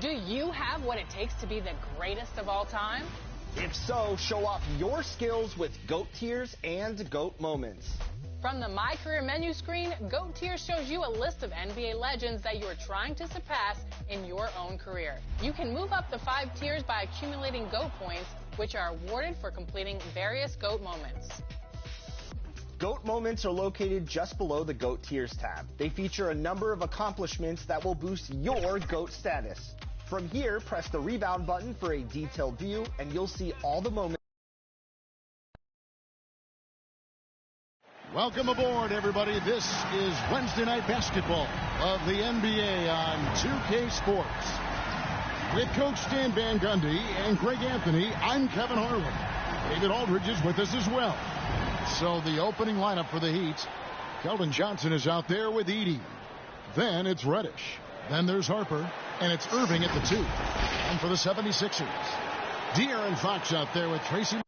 Do you have what it takes to be the greatest of all time? If so, show off your skills with GOAT Tiers and GOAT Moments. From the My Career menu screen, GOAT Tiers shows you a list of NBA legends that you are trying to surpass in your own career. You can move up the 5 tiers by accumulating GOAT points, which are awarded for completing various GOAT moments. GOAT Moments are located just below the GOAT Tiers tab. They feature a number of accomplishments that will boost your GOAT status. From here, press the rebound button for a detailed view, and you'll see all the moments. Welcome aboard, everybody. This is Wednesday Night Basketball of the NBA on 2K Sports. With Coach Stan Van Gundy and Greg Anthony, I'm Kevin Harlan. David Aldridge is with us as well. So the opening lineup for the Heat, Keldon Johnson is out there with Edey. Then it's Reddish. Then there's Harper, and it's Irving at the 2. And for the 76ers, De'Aaron Fox out there with Tracy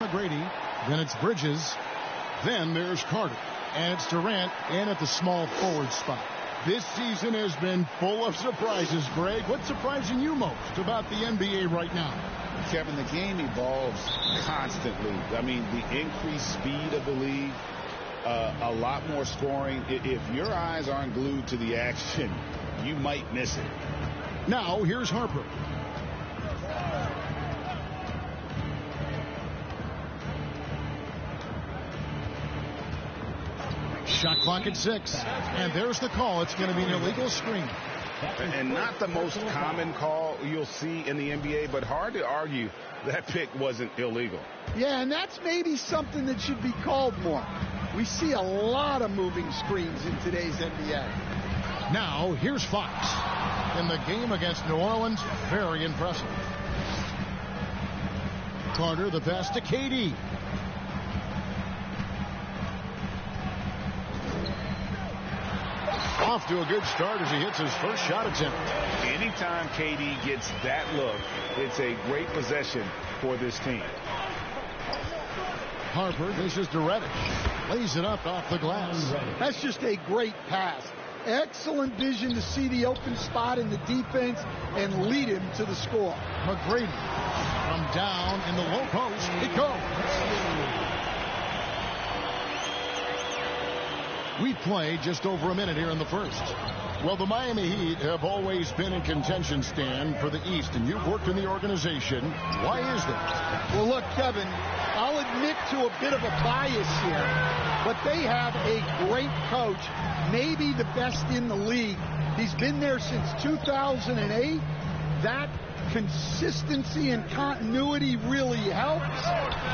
McGrady. Then it's Bridges. Then there's Carter. And it's Durant in at the small forward spot. This season has been full of surprises, Greg. What's surprising you most about the NBA right now? Kevin, the game evolves constantly. I mean, the increased speed of the league, a lot more scoring. If your eyes aren't glued to the action, you might miss it. Now, here's Harper. Shot clock at 6. And there's the call. It's going to be an illegal screen. And not the most common call you'll see in the NBA, but hard to argue that pick wasn't illegal. Yeah, and that's maybe something that should be called more. We see a lot of moving screens in today's NBA. Now, here's Fox. In the game against New Orleans, very impressive. Carter, the pass to KD. Off to a good start as he hits his first shot attempt. Anytime KD gets that look, it's a great possession for this team. Harper dishes to Reddish. Lays it up off the glass. That's just a great pass. Excellent vision to see the open spot in the defense and lead him to the score. McGrady from down in the low post. It goes. We play just over a minute here in the first. Well, the Miami Heat have always been in contention, Stan, for the East, and you've worked in the organization. Why is that? Well, look, Kevin, I'll admit to a bit of a bias here, but they have a great coach, maybe the best in the league. He's been there since 2008. That consistency and continuity really helps,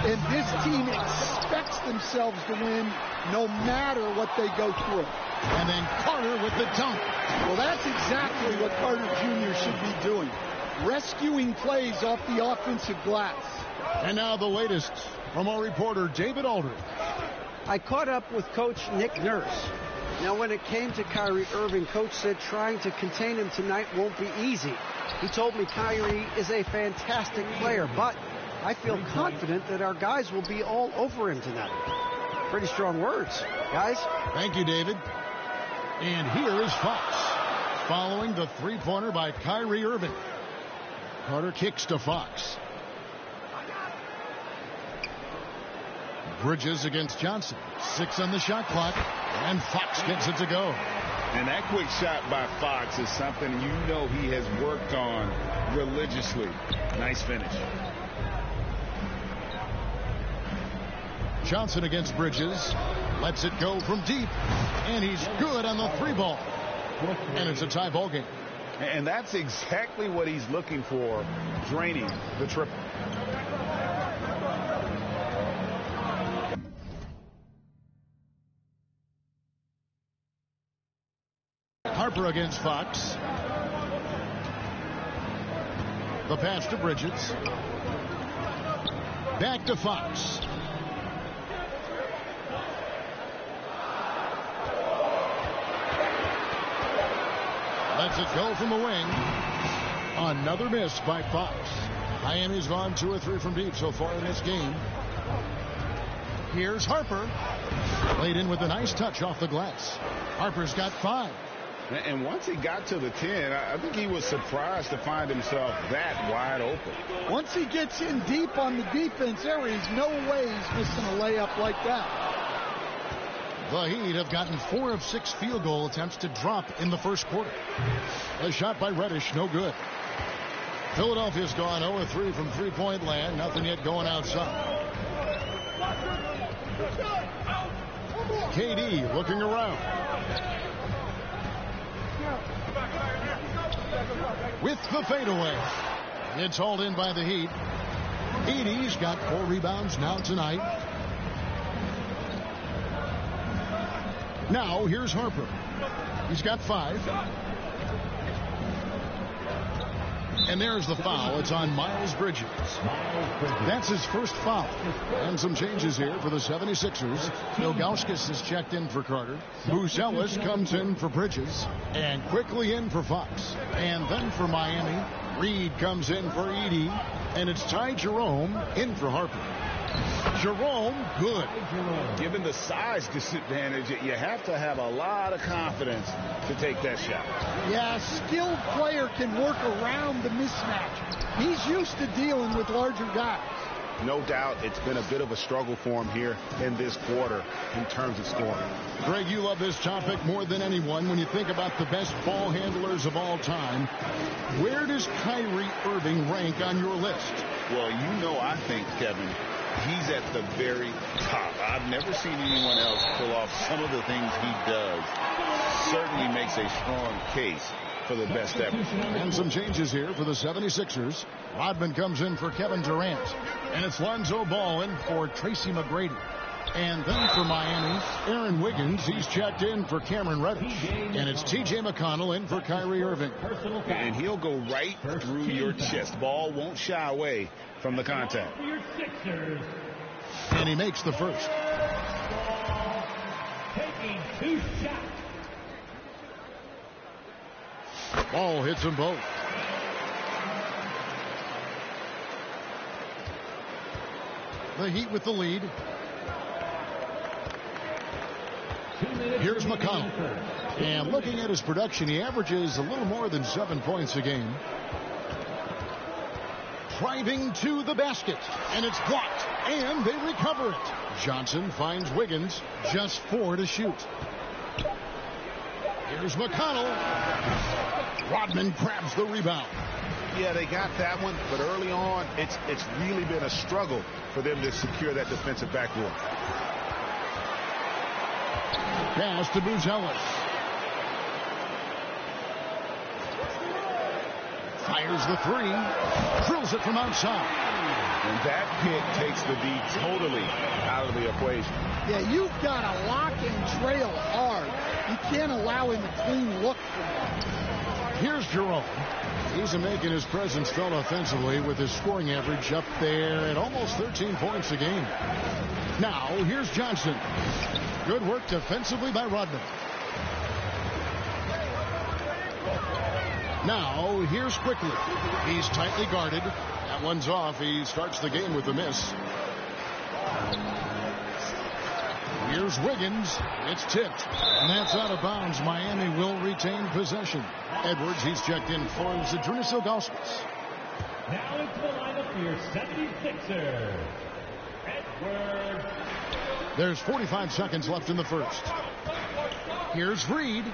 and this team expects themselves to win no matter what they go through. And then Carter with the dunk. Well, that's exactly what Carter Jr. should be doing, rescuing plays off the offensive glass. And now the latest from our reporter, David Aldridge. I caught up with Coach Nick Nurse. Now, when it came to Kyrie Irving, Coach said trying to contain him tonight won't be easy. He told me Kyrie is a fantastic player, but I feel confident that our guys will be all over him tonight. Pretty strong words, guys. Thank you, David. And here is Fox, following the three-pointer by Kyrie Irving. Carter kicks to Fox. Bridges against Johnson. 6 on the shot clock, and Fox gets it to go. And that quick shot by Fox is something you know he has worked on religiously. Nice finish. Johnson against Bridges. Lets it go from deep. And he's good on the 3-ball. And it's a tie ball game. And that's exactly what he's looking for, draining the triple. Harper against Fox. The pass to Bridges. Back to Fox. Lets it go from the wing. Another miss by Fox. Miami's gone 2 or 3 from deep so far in this game. Here's Harper. Laid in with a nice touch off the glass. Harper's got 5. And once he got to the 10, I think he was surprised to find himself that wide open. Once he gets in deep on the defense area, he's no way he's missing a layup like that. The Heat have gotten 4 of 6 field goal attempts to drop in the first quarter. A shot by Reddish, no good. Philadelphia's gone 0-3 from three-point land. Nothing yet going outside. KD looking around. With the fadeaway. It's hauled in by the Heat. Edey's got 4 rebounds now tonight. Now here's Harper. He's got 5. And there's the foul. It's on Miles Bridges. That's his first foul. And some changes here for the 76ers. Ilgauskas is checked in for Carter. Buzelis comes in for Bridges. And quickly in for Fox. And then for Miami, Reed comes in for Edey. And it's Ty Jerome in for Harper. Jerome, good. Given the size disadvantage, you have to have a lot of confidence to take that shot. Yeah, a skilled player can work around the mismatch. He's used to dealing with larger guys. No doubt it's been a bit of a struggle for him here in this quarter in terms of scoring. Greg, you love this topic more than anyone. When you think about the best ball handlers of all time, where does Kyrie Irving rank on your list? Well, I think, Kevin, he's at the very top. I've never seen anyone else pull off some of the things he does. Certainly makes a strong case for the best ever. And some changes here for the 76ers. Rodman comes in for Kevin Durant. And it's Lonzo Ball in for Tracy McGrady. And then for Miami, Aaron Wiggins. He's checked in for Cameron Reddish. And it's T.J. McConnell in for Kyrie Irving. And he'll go right through your chest. Ball won't shy away from the contact. And he makes the first. Taking 2 shots. Ball hits them both. The Heat with the lead. Here's McConnell. And looking at his production, he averages a little more than 7 points a game. Driving to the basket. And it's blocked. And they recover it. Johnson finds Wiggins. Just 4 to shoot. Here's McConnell. Rodman grabs the rebound. Yeah, they got that one, but early on, it's really been a struggle for them to secure that defensive backboard. Pass to Buzelis. Fires the 3. Drills it from outside. And that pick takes the D totally out of the equation. Yeah, you've got to lock and trail hard. You can't allow him a clean look from that. Here's Jerome. He's making his presence felt offensively with his scoring average up there at almost 13 points a game. Now, here's Johnson. Good work defensively by Rodman. Now, here's Quickly. He's tightly guarded. That one's off. He starts the game with a miss. Here's Wiggins. It's tipped. And that's out of bounds. Miami will retain possession. Edwards, he's checked in for Zydrunas Ilgauskas. Now into the lineup for your 76ers. Edwards. There's 45 seconds left in the first. Here's Reed.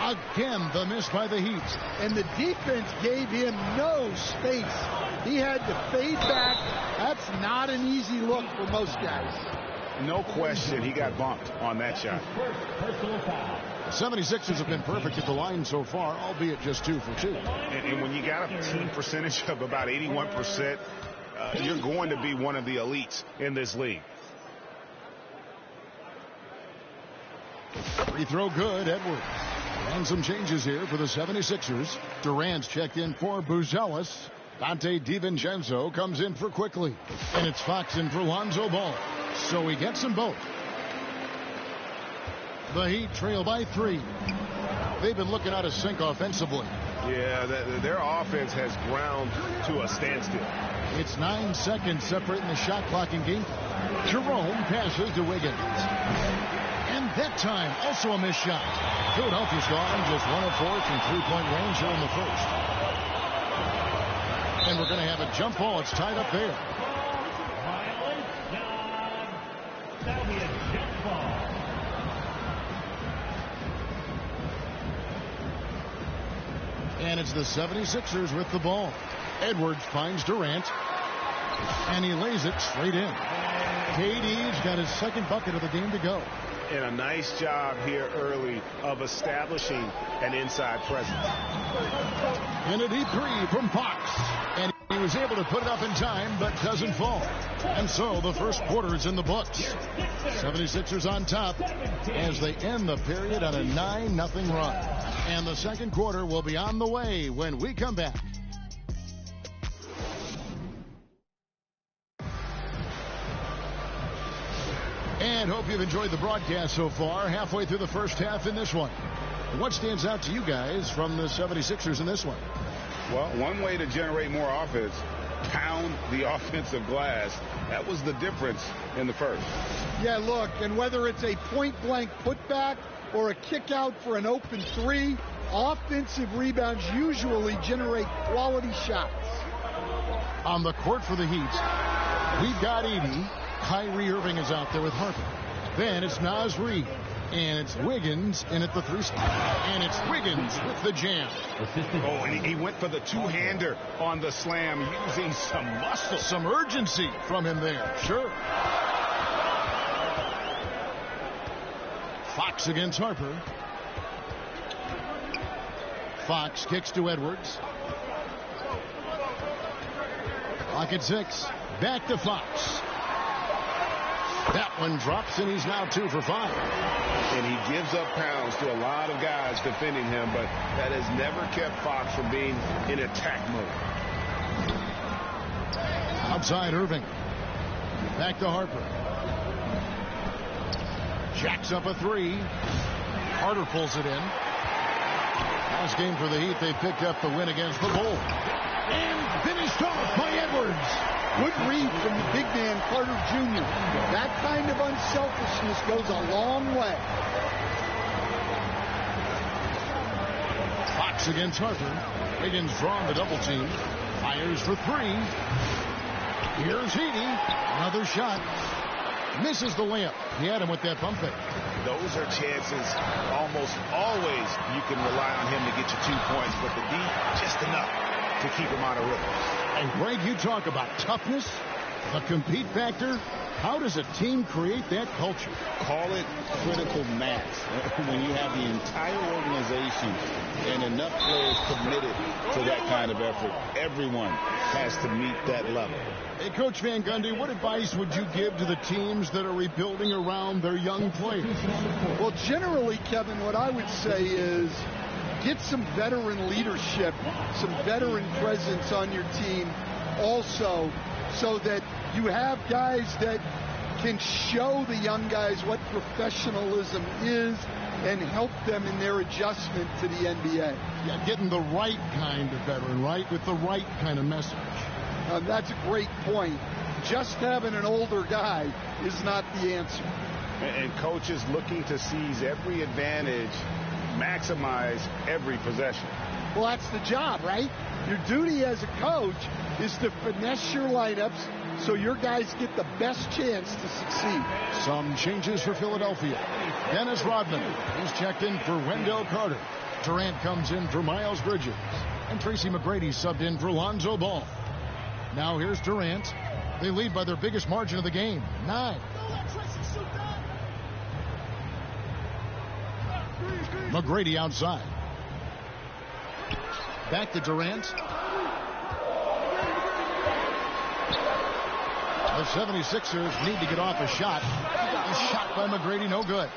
Again, the miss by the Heat. And the defense gave him no space. He had to fade back. That's not an easy look for most guys. No question, he got bumped on that shot. The 76ers have been perfect at the line so far, albeit just 2 for 2. And when you got a team percentage of about 81%, you're going to be one of the elites in this league. Free throw good, Edwards. And some changes here for the 76ers. Durant's checked in for Buzelis. Dante DiVincenzo comes in for Quickly. And it's Fox in for Lonzo Ball. So he gets them both. The Heat trail by 3. They've been looking out of sync offensively. Yeah, their offense has ground to a standstill. It's 9 seconds separating the shot clock and game. Jerome passes to Wiggins. And that time, also a missed shot. Philadelphia's gone just 1 of 4 from 3-point range here in the first. And we're going to have a jump ball. It's tied up there. That'll be a jump ball. And it's the 76ers with the ball. Edwards finds Durant. And he lays it straight in. KD's got his second bucket of the game to go. And a nice job here early of establishing an inside presence. And a deep 3 from Fox. And he was able to put it up in time, but doesn't fall. And so the first quarter is in the books. 76ers on top as they end the period on a 9-0 run. And the second quarter will be on the way when we come back. And hope you've enjoyed the broadcast so far. Halfway through the first half in this one. What stands out to you guys from the 76ers in this one? Well, one way to generate more offense pound the offensive glass. That was the difference in the first. Yeah, look, and whether it's a point-blank putback or a kick out for an open three, offensive rebounds usually generate quality shots. On the court for the Heat, we've got Edey. Kyrie Irving is out there with Harper. Then it's Naz Reid. And it's Wiggins in at the 3 spot. And it's Wiggins with the jam. Oh, and he went for the two-hander on the slam, using some muscle. Some urgency from him there. Sure. Fox against Harper. Fox kicks to Edwards. Clock at 6. Back to Fox. That one drops, and he's now 2 for 5. And he gives up pounds to a lot of guys defending him, but that has never kept Fox from being in attack mode. Outside Irving. Back to Harper. Jacks up a 3. Carter pulls it in. Last game for the Heat, they picked up the win against the Bulls. And finished off by Edwards. Good read from the big man, Carter Jr. That kind of unselfishness goes a long way. Fox against Harper. Wiggins drawn the double team. Fires for 3. Here's Heaney. Another shot. Misses the layup. He had him with that pump fake. Those are chances almost always you can rely on him to get you 2 points, but the D, just enough to keep him out of rhythm. And Greg, you talk about toughness, the compete factor. How does a team create that culture? Call it critical mass. When you have the entire organization and enough players committed to that kind of effort, everyone has to meet that level. Hey, Coach Van Gundy, what advice would you give to the teams that are rebuilding around their young players? Well, generally, Kevin, what I would say is get some veteran leadership, some veteran presence on your team also, so that you have guys that can show the young guys what professionalism is and help them in their adjustment to the NBA. Yeah, getting the right kind of veteran, right, with the right kind of message. That's a great point. Just having an older guy is not the answer. And coaches looking to seize every advantage, maximize every possession. Well, that's the job, right? Your duty as a coach is to finesse your lineups so your guys get the best chance to succeed. Some changes for Philadelphia. Dennis Rodman is checked in for Wendell Carter. Durant comes in for Miles Bridges. And Tracy McGrady subbed in for Lonzo Ball. Now here's Durant. They lead by their biggest margin of the game, 9. McGrady outside. Back to Durant. The 76ers need to get off a shot. A shot by McGrady, no good.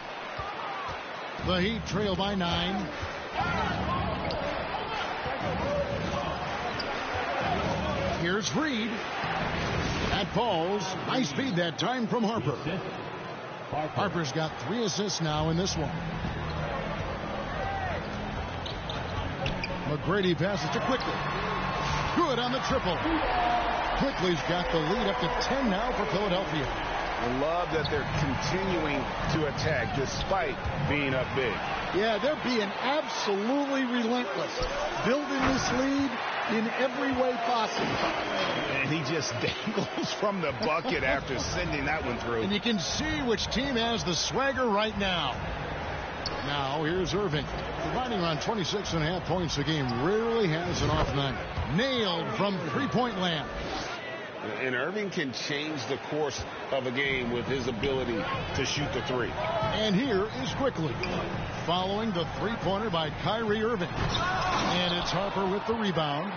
The Heat trail by 9. Here's Reed. That falls. High speed that time from Harper. Harper's got 3 assists now in this one. McGrady passes to Quickly. Good on the triple. Quickly's got the lead up to 10 now for Philadelphia. I love that they're continuing to attack despite being up big. Yeah, they're being absolutely relentless, building this lead in every way possible. And he just dangles from the bucket after sending that one through. And you can see which team has the swagger right now. Now here's Irving, providing around 26.5 points a game. Rarely has an off night. Nailed from three-point land. And Irving can change the course of a game with his ability to shoot the 3. And here is Quickly, following the three-pointer by Kyrie Irving. And it's Harper with the rebound.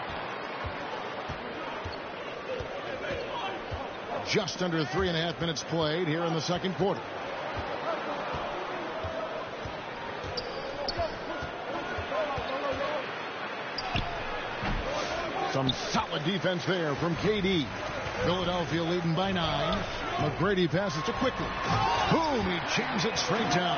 Just under 3.5 minutes played here in the second quarter. Some solid defense there from KD. Philadelphia leading by 9. McGrady passes to Quickly. Boom, he jams it straight down.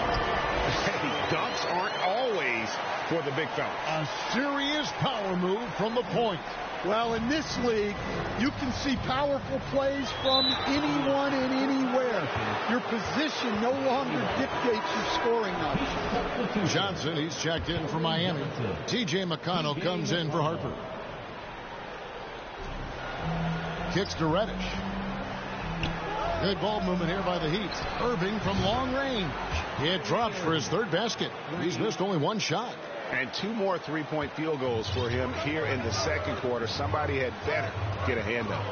Hey, dunks aren't always space for the big fella. A serious power move from the point. Well, in this league, you can see powerful plays from anyone and anywhere. Your position no longer dictates your scoring numbers. Johnson, he's checked in for Miami. T.J. McConnell comes in for Harper. Kicks to Reddish. Good ball movement here by the Heat. Irving from long range. It drops for his third basket. He's missed only one shot. And 2 more three-point field goals for him here in the second quarter. Somebody had better get a hand up.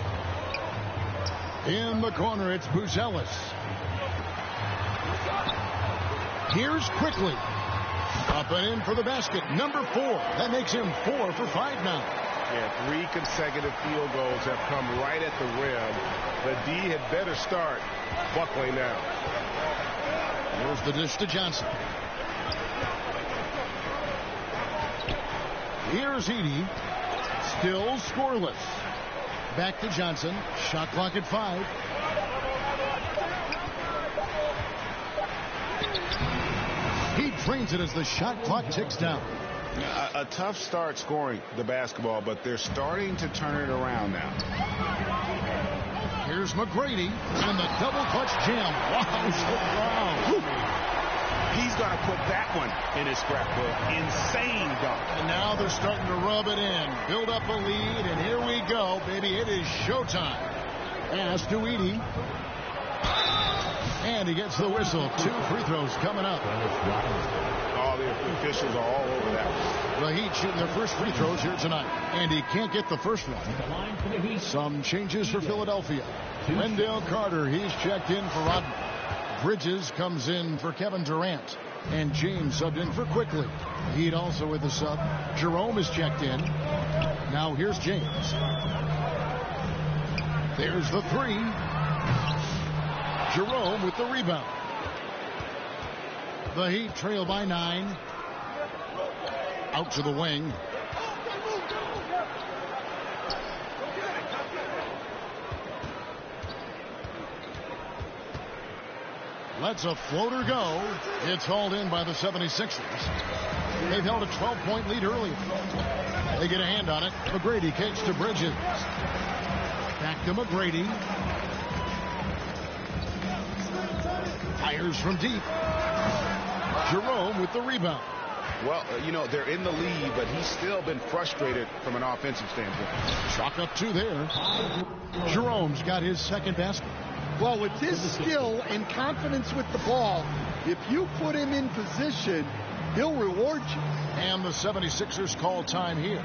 In the corner, it's Buzelis. Here's Quickly. Up and in for the basket. Number 4. That makes him 4 for 5 now. Yeah, 3 consecutive field goals have come right at the rim. The D had better start buckling now. Here's the dish to Johnson. Here's Giddey. Still scoreless. Back to Johnson. Shot clock at 5. He drains it as the shot clock ticks down. A tough start scoring the basketball, but they're starting to turn it around now. Here's McGrady and the double clutch jam. Wow. He's going to put that one in his scrapbook. Insane dunk. And now they're starting to rub it in. Build up a lead, and here we go, baby. It is showtime. Pass to Giddey. And he gets the whistle. 2 free throws coming up. All the officials are all over that. The Heat shooting their first free throws here tonight. And he can't get the first one. Some changes for Philadelphia. Wendell Carter, he's checked in for Rodman. Bridges comes in for Kevin Durant. And James subbed in for Quickly. Heat also with the sub. Jerome is checked in. Now here's James. There's the 3. Jerome with the rebound. The Heat trail by 9. Out to the wing. Lets a floater go. It's hauled in by the 76ers. They've held a 12-point lead earlier. They get a hand on it. McGrady kicks to Bridges. Back to McGrady. Fires from deep. Jerome with the rebound. Well, you know, they're in the lead, but he's still been frustrated from an offensive standpoint. Chalk up 2 there. Jerome's got his second basket. Well, with his skill and confidence with the ball, if you put him in position, he'll reward you. And the 76ers call time here.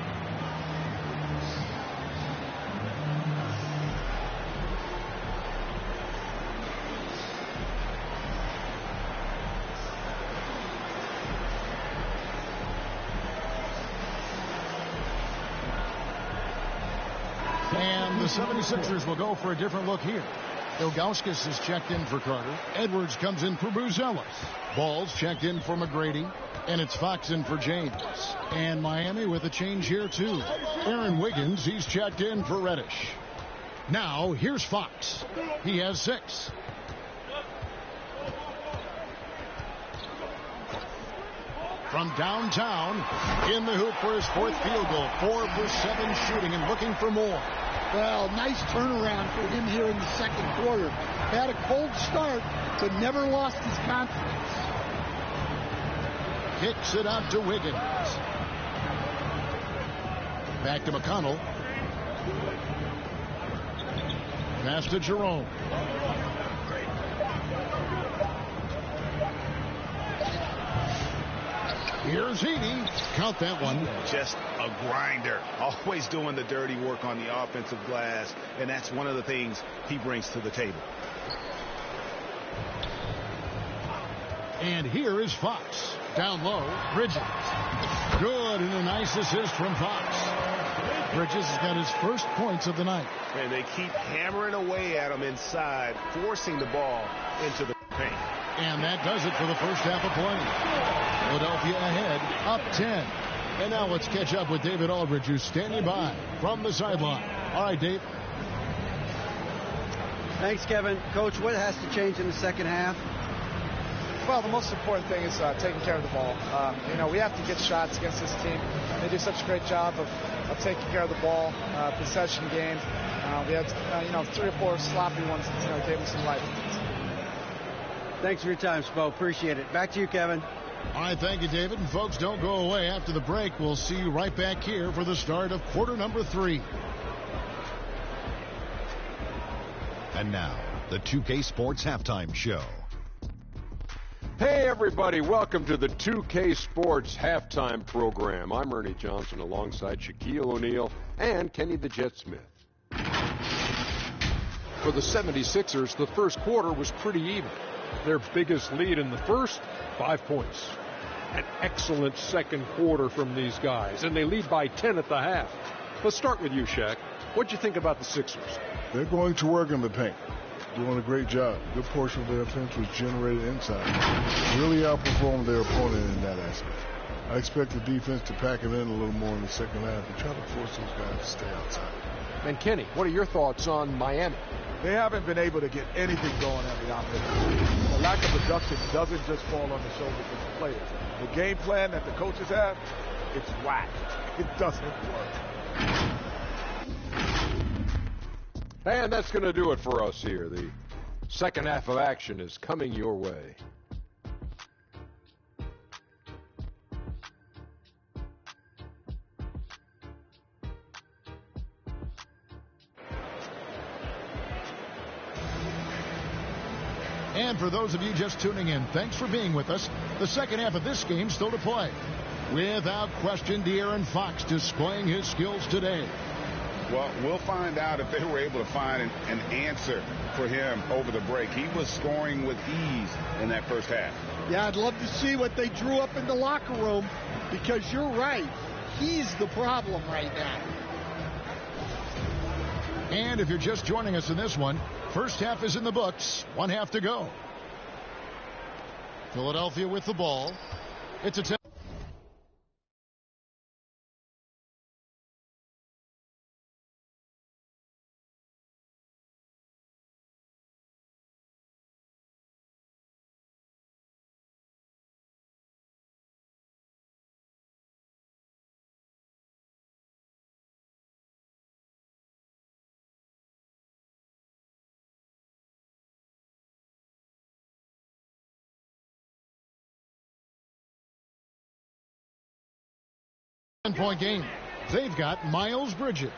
And the 76ers will go for a different look here. Ilgauskas is checked in for Carter. Edwards comes in for Buzelis. Ball's checked in for McGrady. And it's Fox in for James. And Miami with a change here, too. Aaron Wiggins, he's checked in for Reddish. Now, here's Fox. He has 6. From downtown, in the hoop for his 4th field goal. 4 for 7 shooting and looking for more. Well, nice turnaround for him here in the second quarter. Had a cold start, but never lost his confidence. Kicks it out to Wiggins. Back to McConnell. Pass to Jerome. Here's Giddey. Count that one. Just a grinder. Always doing the dirty work on the offensive glass. And that's one of the things he brings to the table. And here is Fox. Down low, Bridges. Good, and a nice assist from Fox. Bridges has got his first points of the night. And they keep hammering away at him inside, forcing the ball into the paint. And that does it for the first half of play. Philadelphia ahead, up 10. And now let's catch up with David Aldridge, who's standing by from the sideline. All right, Dave. Thanks, Kevin. Coach, what has to change in the second half? Well, the most important thing is taking care of the ball. We have to get shots against this team. They do such a great job of taking care of the ball, possession game. We had 3 or 4 sloppy ones that gave us some life. Thanks for your time, Spo. Appreciate it. Back to you, Kevin. All right, thank you, David. And folks, don't go away. After the break, we'll see you right back here for the start of quarter number 3. And now, the 2K Sports Halftime Show. Hey, everybody. Welcome to the 2K Sports Halftime Program. I'm Ernie Johnson alongside Shaquille O'Neal and Kenny the Jet Smith. For the 76ers, the first quarter was pretty even. Their biggest lead in the first, 5 points. An excellent second quarter from these guys, and they lead by 10 at the half. Let's start with you, Shaq. What'd you think about the Sixers? They're going to work in the paint. Doing a great job. Good portion of their offense was generated inside. Really outperformed their opponent in that aspect. I expect the defense to pack it in a little more in the second half and try to force those guys to stay outside. And Kenny, what are your thoughts on Miami? They haven't been able to get anything going on the offense. The lack of production doesn't just fall on the shoulders of the players. The game plan that the coaches have, it's whack. It doesn't work. And that's going to do it for us here. The second half of action is coming your way. And for those of you just tuning in, thanks for being with us. The second half of this game still to play. Without question, De'Aaron Fox displaying his skills today. Well, we'll find out if they were able to find an answer for him over the break. He was scoring with ease in that first half. Yeah, I'd love to see what they drew up in the locker room, because you're right. He's the problem right now. And if you're just joining us in this one, first half is in the books. 1 half to go. Philadelphia with the ball. It's a 10. Point game. They've got Miles Bridges.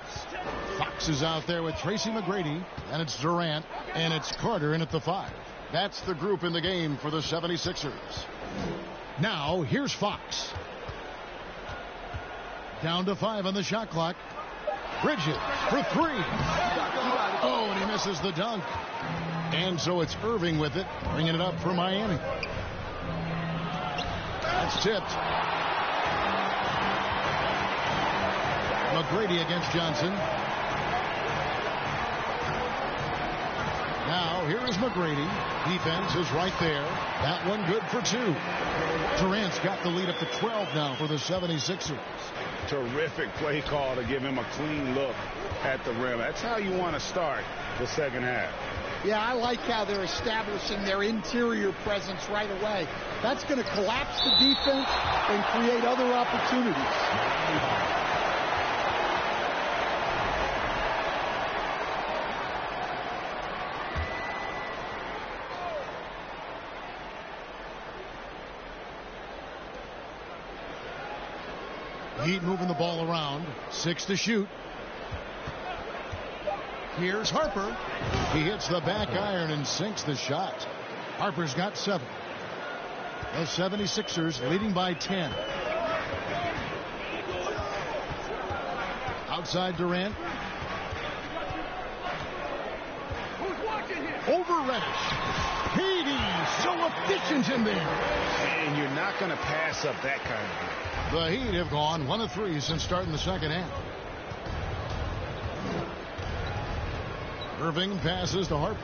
Fox is out there with Tracy McGrady, and it's Durant, and it's Carter in at the 5. That's the group in the game for the 76ers. Now, here's Fox. Down to 5 on the shot clock. Bridges for 3. Oh, and he misses the dunk. And so it's Irving with it, bringing it up for Miami. That's tipped. McGrady against Johnson. Now, here is McGrady. Defense is right there. That one good for 2. Durant's got the lead up to 12 now for the 76ers. Terrific play call to give him a clean look at the rim. That's how you want to start the second half. Yeah, I like how they're establishing their interior presence right away. That's going to collapse the defense and create other opportunities. Heat moving the ball around. 6 to shoot. Here's Harper. He hits the back iron and sinks the shot. Harper's got 7. The 76ers leading by 10. Outside Durant. Over Reddish. Giddey, so efficient in there. And you're not going to pass up that kind of thing. The Heat have gone 1 of 3 since starting the second half. Irving passes to Harper.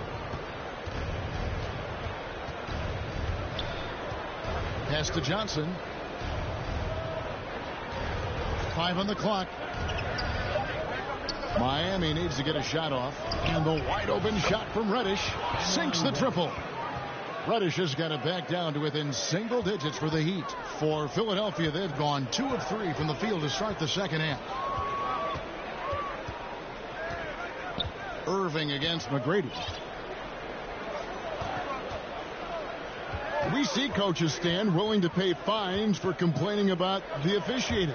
Pass to Johnson. 5 on the clock. Miami needs to get a shot off. And the wide open shot from Reddish sinks the triple. Reddish has got it back down to within single digits for the Heat. For Philadelphia, they've gone 2 of 3 from the field to start the second half. Irving against McGrady. We see coaches stand willing to pay fines for complaining about the officiating.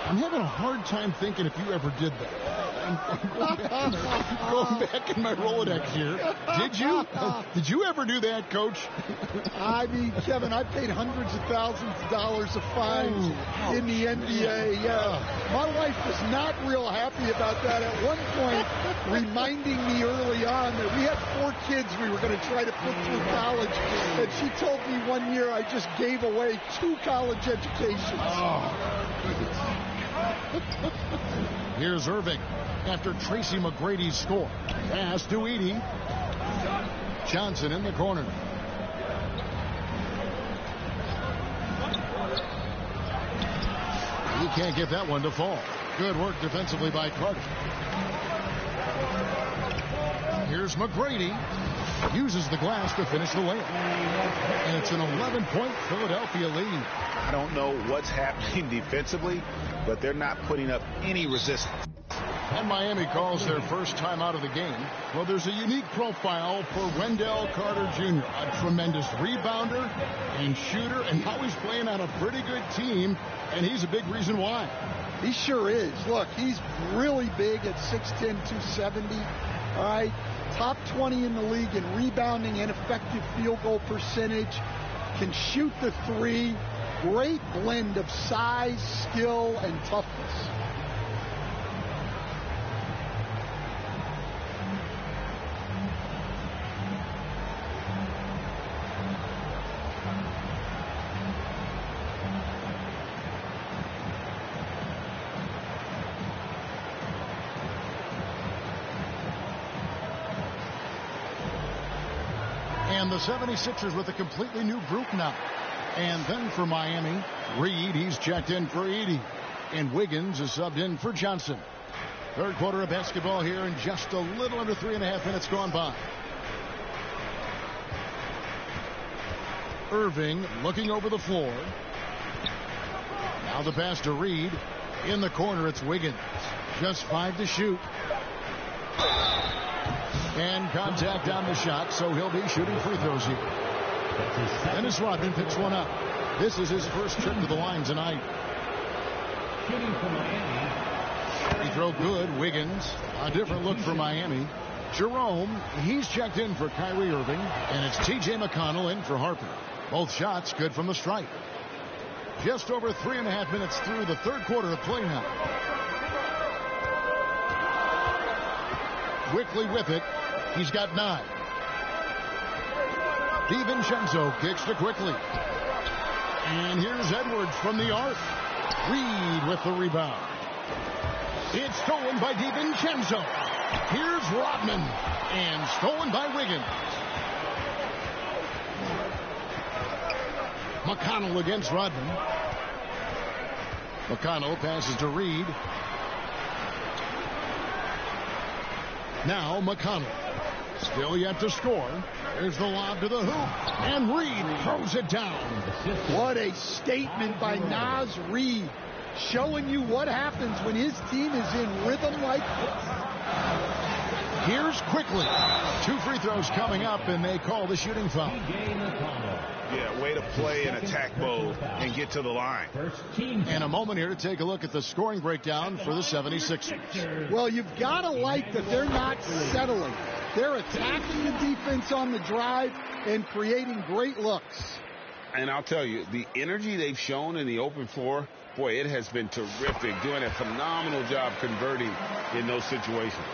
I'm having a hard time thinking if you ever did that. I'm going back in my Rolodex here. Did you ever do that, Coach? I mean, Kevin, I paid hundreds of thousands of dollars of fines in the NBA. Yeah, my wife was not real happy about that. At one point, reminding me early on that we had 4 kids we were going to try to put through college, and she told me one year I just gave away 2 college educations. Here's Irving after Tracy McGrady's score. Pass to Giddey. Johnson in the corner. He can't get that one to fall. Good work defensively by Carter. Here's McGrady. Uses the glass to finish the layup. And it's an 11-point Philadelphia lead. I don't know what's happening defensively, but they're not putting up any resistance. And Miami calls their first time out of the game. Well, there's a unique profile for Wendell Carter Jr., a tremendous rebounder and shooter, and now he's playing on a pretty good team, and he's a big reason why. He sure is. Look, he's really big at 6'10", 270. All right, top 20 in the league in rebounding and effective field goal percentage. Can shoot the 3. Great blend of size, skill, and toughness. And the 76ers with a completely new group now. And then for Miami, Reed, he's checked in for Giddey. And Wiggins is subbed in for Johnson. Third quarter of basketball here in just a little under 3.5 minutes gone by. Irving looking over the floor. Now the pass to Reed. In the corner, it's Wiggins. Just 5 to shoot. And contact on the shot, so he'll be shooting free throws here. Dennis Rodman picks one up. This is his first trip to the line tonight. Shooting for Miami. Free throw good. Wiggins. A different look for Miami. Jerome, he's checked in for Kyrie Irving. And it's T.J. McConnell in for Harper. Both shots good from the stripe. Just over 3.5 minutes through the third quarter of play now. Quickly with it. He's got 9. DiVincenzo kicks to Quickly. And here's Edwards from the arc. Reed with the rebound. It's stolen by DiVincenzo. Here's Rodman. And stolen by Wiggins. McConnell against Rodman. McConnell passes to Reed. Now McConnell. Still yet to score. There's the lob to the hoop. And Reed throws it down. What a statement by Naz Reid. Showing you what happens when his team is in rhythm like this. Here's Quickly. 2 free throws coming up, and they call the shooting foul. Yeah, way to play in attack mode and get to the line. And a moment here to take a look at the scoring breakdown for the 76ers. Well, you've got to like that they're not settling. They're attacking the defense on the drive and creating great looks. And I'll tell you, the energy they've shown in the open floor, boy, it has been terrific. Doing a phenomenal job converting in those situations.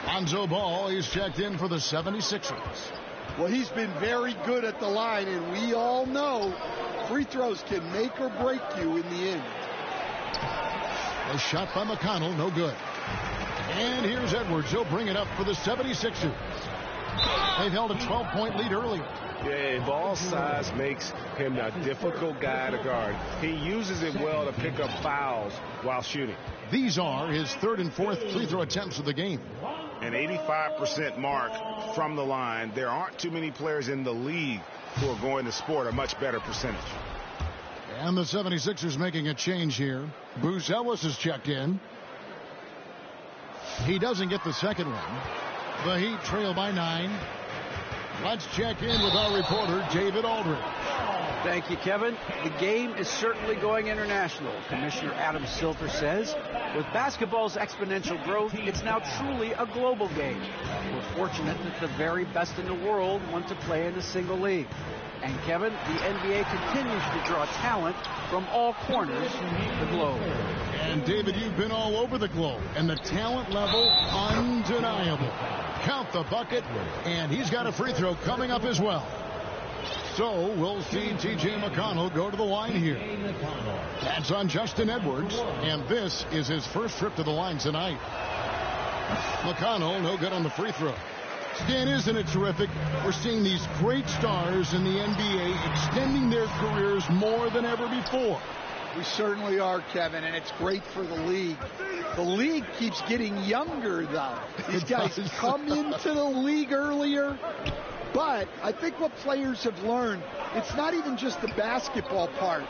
Lonzo Ball is checked in for the 76ers. Well, he's been very good at the line, and we all know free throws can make or break you in the end. A shot by McConnell, no good. And here's Edwards. He'll bring it up for the 76ers. They've held a 12-point lead earlier. Yeah, ball size makes him a difficult guy to guard. He uses it well to pick up fouls while shooting. These are his third and fourth free throw attempts of the game. an 85% mark from the line. There aren't too many players in the league who are going to sport a much better percentage. And the 76ers making a change here. Bruce Ellis is checked in. He doesn't get the second one. The Heat trail by 9. Let's check in with our reporter, David Aldridge. Thank you, Kevin. The game is certainly going international. Commissioner Adam Silver says, with basketball's exponential growth, it's now truly a global game. We're fortunate that the very best in the world want to play in a single league. And Kevin, the NBA continues to draw talent from all corners of the globe. And David, you've been all over the globe, and the talent level undeniable. Count the bucket, and he's got a free throw coming up as well. So we'll see T.J. McConnell go to the line here. That's on Justin Edwards, and this is his first trip to the line tonight. McConnell no good on the free throw. Dan, isn't it terrific? We're seeing these great stars in the NBA extending their careers more than ever before. We certainly are, Kevin, and it's great for the league. The league keeps getting younger, though. These guys come into the league earlier. But I think what players have learned, it's not even just the basketball part.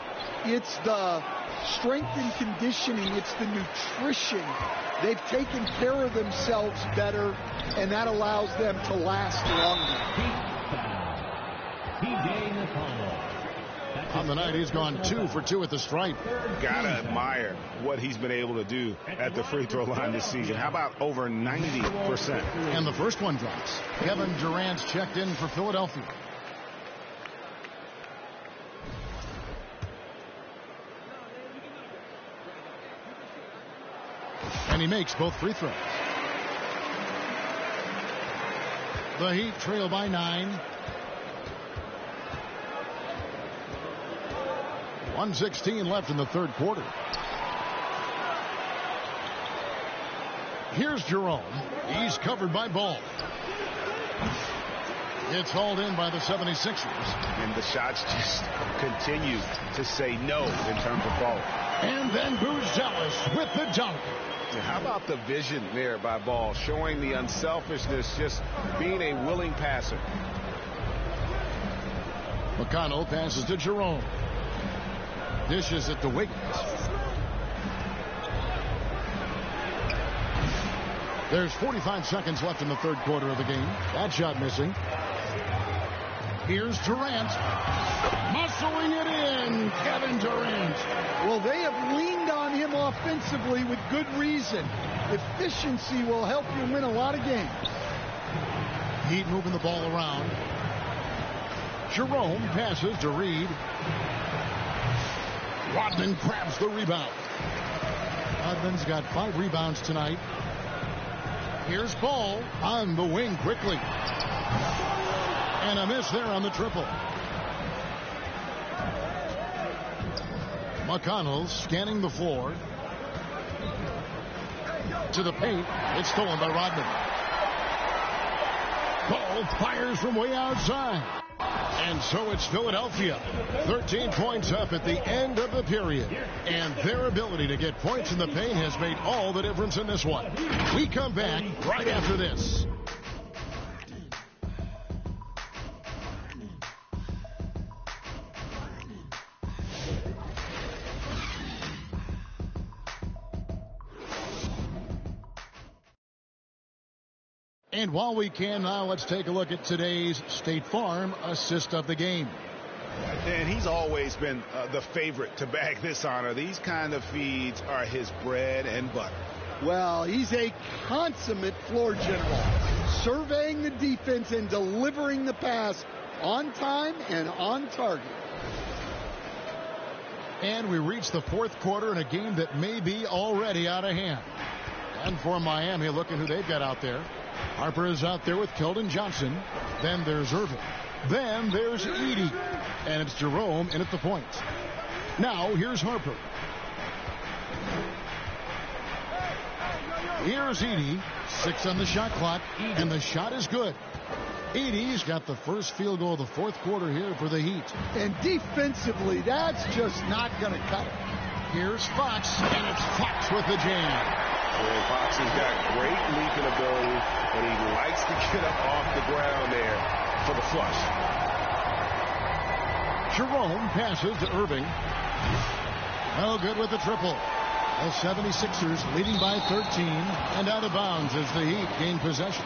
It's the strength and conditioning. It's the nutrition. They've taken care of themselves better, and that allows them to last longer. On the night, he's gone 2 for 2 at the stripe. Gotta admire what he's been able to do at the free throw line this season. How about over 90%? And the first one drops. Kevin Durant's checked in for Philadelphia. And he makes both free throws. The Heat trail by 9. 1:16 left in the third quarter. Here's Jerome. He's covered by Ball. It's hauled in by the 76ers. And the shots just continue to say no in terms of Ball. And then Bruce Ellis with the dunk. How about the vision there by Ball, showing the unselfishness, just being a willing passer. McConnell passes to Jerome. Dishes it to Wiggins. There's 45 seconds left in the third quarter of the game. That shot missing. Here's Durant. Muscling it in. Kevin Durant. Well, they have leaned on him offensively with good reason. Efficiency will help you win a lot of games. Heat moving the ball around. Jerome passes to Reed. Rodman grabs the rebound. Rodman's got 5 rebounds tonight. Here's Ball on the wing quickly. And a miss there on the triple. McConnell scanning the floor. To the paint. It's stolen by Rodman. Ball fires from way outside. And so it's Philadelphia. 13 points up at the end of the period. And their ability to get points in the paint has made all the difference in this one. We come back right after this. And while we can now, let's take a look at today's State Farm assist of the game. And he's always been the favorite to bag this honor. These kind of feeds are his bread and butter. Well, he's a consummate floor general, surveying the defense and delivering the pass on time and on target. And we reach the fourth quarter in a game that may be already out of hand. And for Miami, look at who they've got out there. Harper is out there with Keldon Johnson. Then there's Irvin. Then there's Edey. And it's Jerome in at the point. Now here's Harper. Here's Edey. 6 on the shot clock. And the shot is good. Edey's got the first field goal of the fourth quarter here for the Heat. And defensively, that's just not going to cut it. Here's Fox. And it's Fox with the jam. And Fox has got great leaping ability, and he likes to get up off the ground there for the flush. Jerome passes to Irving. No good with the triple. The 76ers leading by 13 and out of bounds as the Heat gain possession.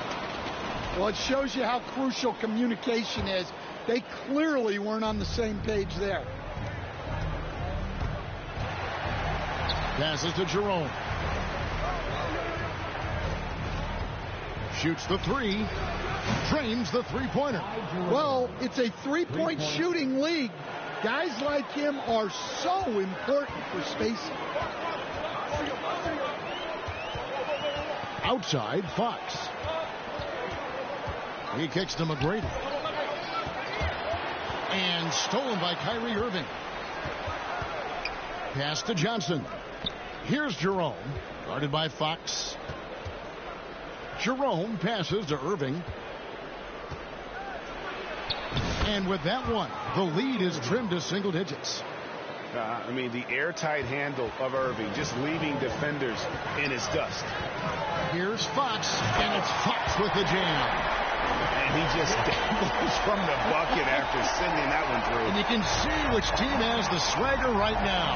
Well, it shows you how crucial communication is. They clearly weren't on the same page there. Passes to Jerome. Shoots the three. Drains the three-pointer. Well, it's a three-point shooting league. Guys like him are so important for spacing. Outside, Fox. He kicks to McGrady. And stolen by Kyrie Irving. Pass to Johnson. Here's Jerome. Guarded by Fox. Jerome passes to Irving. And with that one, the lead is trimmed to single digits. I mean, the airtight handle of Irving, just leaving defenders in his dust. Here's Fox, and it's Fox with the jam. And he just dangles from the bucket after sending that one through. And you can see which team has the swagger right now.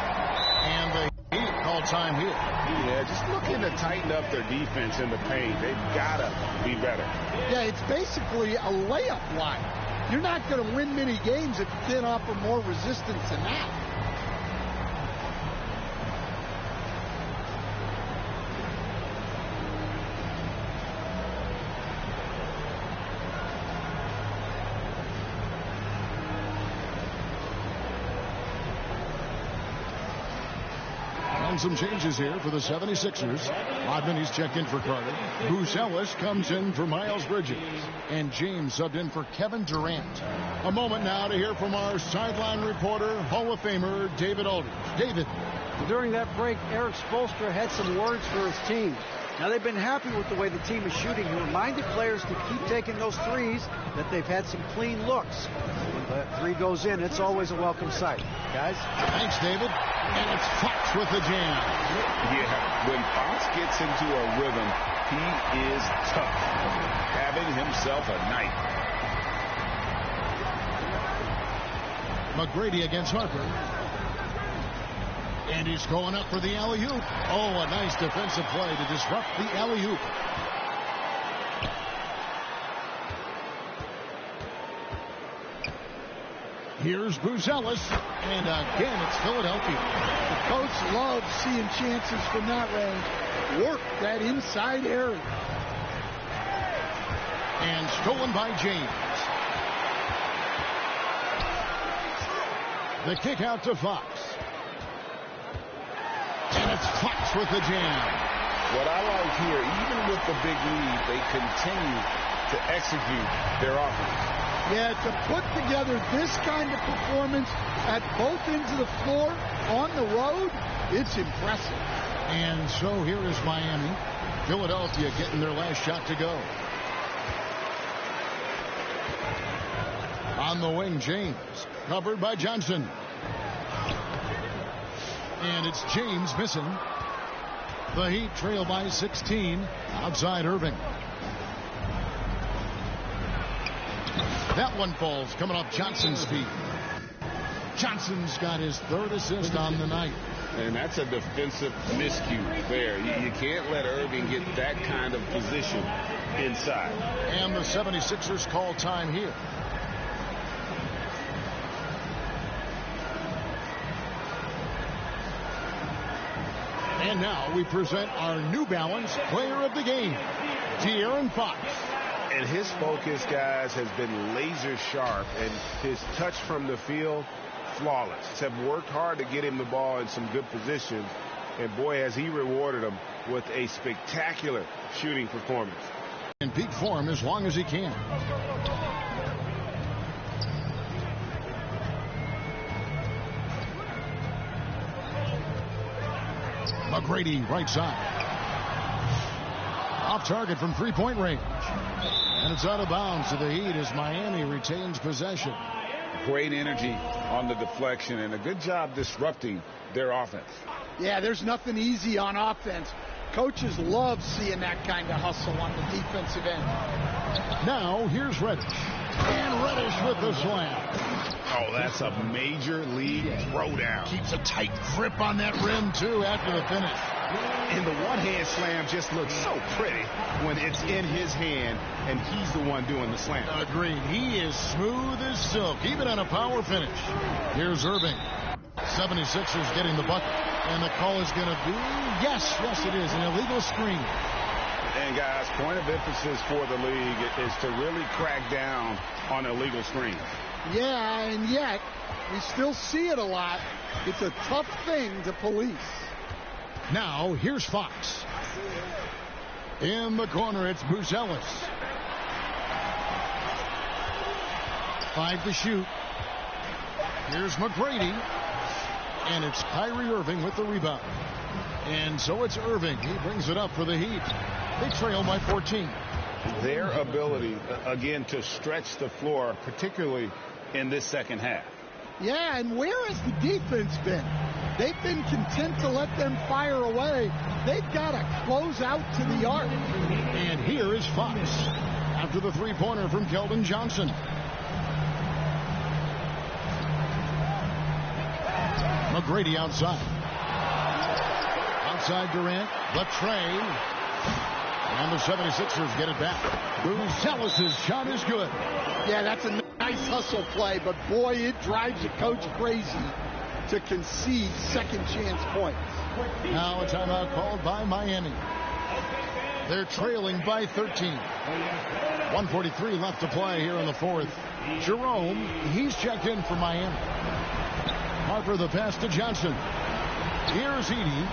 And the Heat call time here. Yeah, just looking to tighten up their defense in the paint. They've got to be better. Yeah, it's basically a layup line. You're not going to win many games if you can't offer more resistance than that. And some changes here for the 76ers. Rodman, he's checked in for Carter. Bruce Ellis comes in for Miles Bridges. And James subbed in for Kevin Durant. A moment now to hear from our sideline reporter, Hall of Famer David Aldridge. David. During that break, Eric Spoelstra had some words for his team. Now, they've been happy with the way the team is shooting. He reminded players to keep taking those threes, that they've had some clean looks. When that three goes in, it's always a welcome sight. Guys? Thanks, David. And it's Fox with the jam. Yeah, when Fox gets into a rhythm, he is tough. Having himself a night. McGrady against Harper. And he's going up for the alley-oop. Oh, a nice defensive play to disrupt the alley-oop. Here's Bruce Ellis. And again, it's Philadelphia. The coach loves seeing chances from that range. Work that inside area. And stolen by James. The kick out to Fox. And it's Fox with the jam. What I like here, even with the big lead, they continue to execute their offense. Yeah, to put together this kind of performance at both ends of the floor on the road, it's impressive. And so here is Miami. Philadelphia getting their last shot to go. On the wing, James. Covered by Johnson. And it's James missing. The Heat trail by 16. Outside Irving. That one falls coming off Johnson's feet. Johnson's got his third assist on the night. And that's a defensive miscue there. You can't let Irving get that kind of position inside. And the 76ers call time here. And now we present our New Balance player of the game, De'Aaron Fox. And his focus, guys, has been laser sharp, and his touch from the field, flawless. Have worked hard to get him the ball in some good positions, and boy, has he rewarded him with a spectacular shooting performance. In peak form as long as he can. McGrady, right side. Off target from three-point range. And it's out of bounds to the Heat as Miami retains possession. Great energy on the deflection and a good job disrupting their offense. Yeah, there's nothing easy on offense. Coaches love seeing that kind of hustle on the defensive end. Now, here's Reddish. And Reddish with the slam. Oh, that's a major league throwdown. Keeps a tight grip on that rim, too, after the finish. And the one-hand slam just looks so pretty when it's in his hand and he's the one doing the slam. Agreed. He is smooth as silk, even on a power finish. Here's Irving. 76ers getting the bucket. And the call is going to be, yes, it is, an illegal screen. And, guys, point of emphasis for the league is to really crack down on illegal screens. Yeah, and yet we still see it a lot. It's a tough thing to police. Now, here's Fox. In the corner, it's Buzelis. 5 to shoot. Here's McGrady. And it's Kyrie Irving with the rebound. And so it's Irving. He brings it up for the Heat. They trail by 14. Their ability, again, to stretch the floor, particularly in this second half. Yeah, and where has the defense been? They've been content to let them fire away. They've got to close out to the arc. And here is Fox after the three-pointer from Keldon Johnson. McGrady outside. Outside Durant. The tray. And the 76ers get it back. Buzelis' shot is good. Yeah, that's a nice hustle play, but boy, it drives a coach crazy to concede second chance points. Now a timeout called by Miami. They're trailing by 13. 1:43 left to play here in the fourth. Jerome, he's checked in for Miami. Harper the pass to Johnson. Here's Giddey.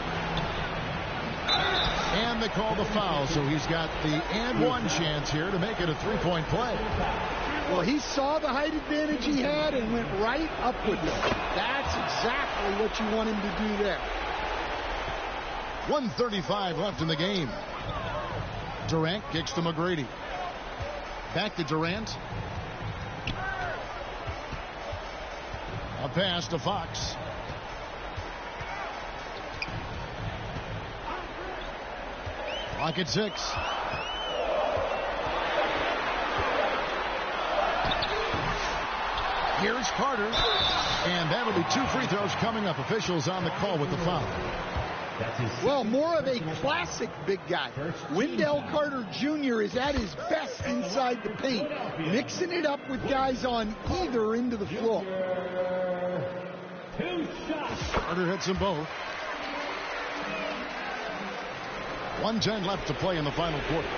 And they call the foul, so he's got the and one chance here to make it a three-point play. Well, he saw the height advantage he had and went right up with it. That's exactly what you want him to do there. 1:35 left in the game. Durant kicks to McGrady. Back to Durant. A pass to Fox. Clock at 6. Here's Carter. And that'll be 2 free throws coming up. Officials on the call with the foul. Well, more of a classic big guy. Wendell Carter Jr. is at his best inside the paint, mixing it up with guys on either end of the floor. Carter hits them both. 1:10 left to play in the final quarter.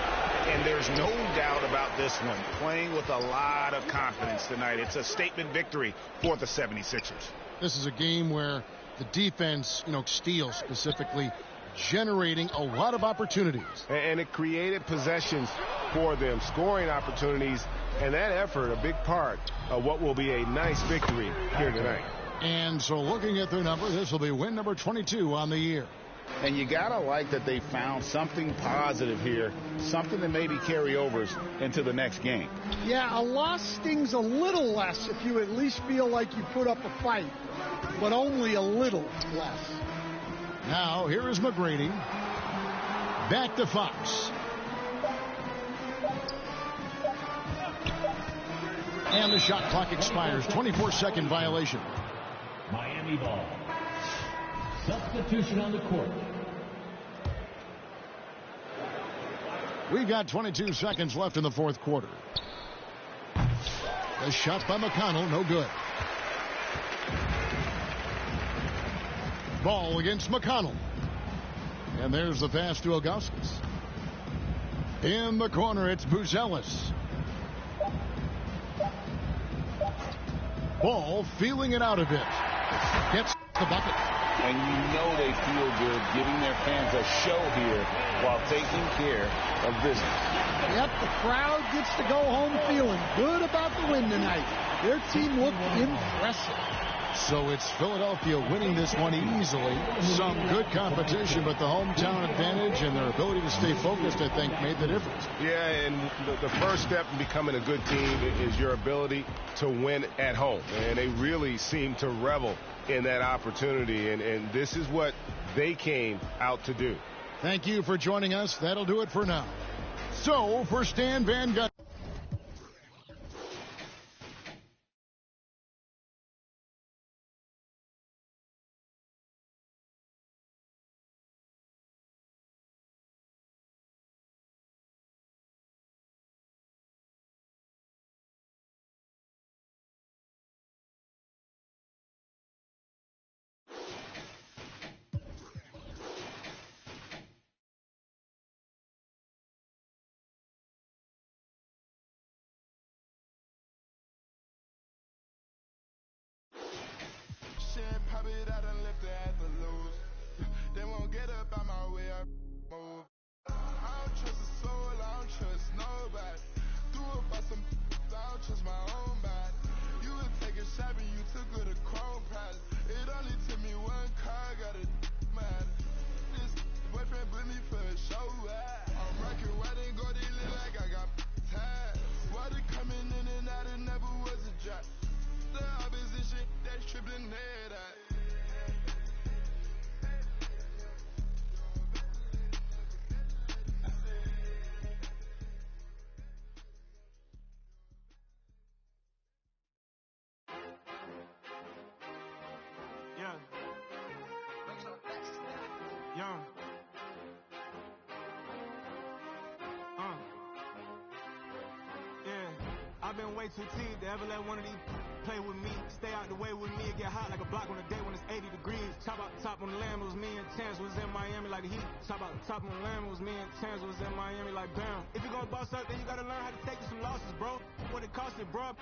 And there's no doubt about this one. Playing with a lot of confidence tonight. It's a statement victory for the 76ers. This is a game where the defense, steals specifically, generating a lot of opportunities. And it created possessions for them, scoring opportunities, and that effort, a big part of what will be a nice victory here tonight. And so looking at their number, this will be win number 22 on the year. And you got to like that they found something positive here, something that maybe carry overs into the next game. Yeah, a loss stings a little less if you at least feel like you put up a fight, but only a little less. Now, here is McGrady. Back to Fox. And the shot clock expires. 24-second violation. Miami ball. Substitution on the court. We've got 22 seconds left in the fourth quarter. The shot by McConnell, no good. Ball against McConnell. And there's the pass to Ilgauskas. In the corner, it's Buzelis. Ball feeling it out a bit. Gets the bucket. And you know they feel good giving their fans a show here while taking care of business. Yep, the crowd gets to go home feeling good about the win tonight. Their team looked impressive. So it's Philadelphia winning this one easily. Some good competition, but the hometown advantage and their ability to stay focused, I think, made the difference. Yeah, and the first step in becoming a good team is your ability to win at home. And they really seem to revel in that opportunity, and this is what they came out to do. Thank you for joining us. That'll do it for now. So, for Stan Van Gundy. Probably that I left it at the lose. They won't get up out my way, I move. I don't trust a soul, I don't trust nobody. Do it by some, I don't trust my own body. You would take a shot and you took her to Chrome Palace. It only took me one car, got a mad. This boyfriend put me for a show. I'm rocking white and gold, they look like I got tired. Water coming in and out, it never was a drop. The opposition, that's tripping head out. Young. Yeah. I've been way too teed to ever let one of these play with me. Stay out the way with me and get hot like a block on a day when it's 80 degrees. Chop out the top on the Lamb, it was me and Chance was in Miami like the Heat. Chop out the top on the Lamb, it was me and Chance was in Miami like bam. If you gonna boss up, then you gotta learn how to take some losses, bro. What it cost it, bro.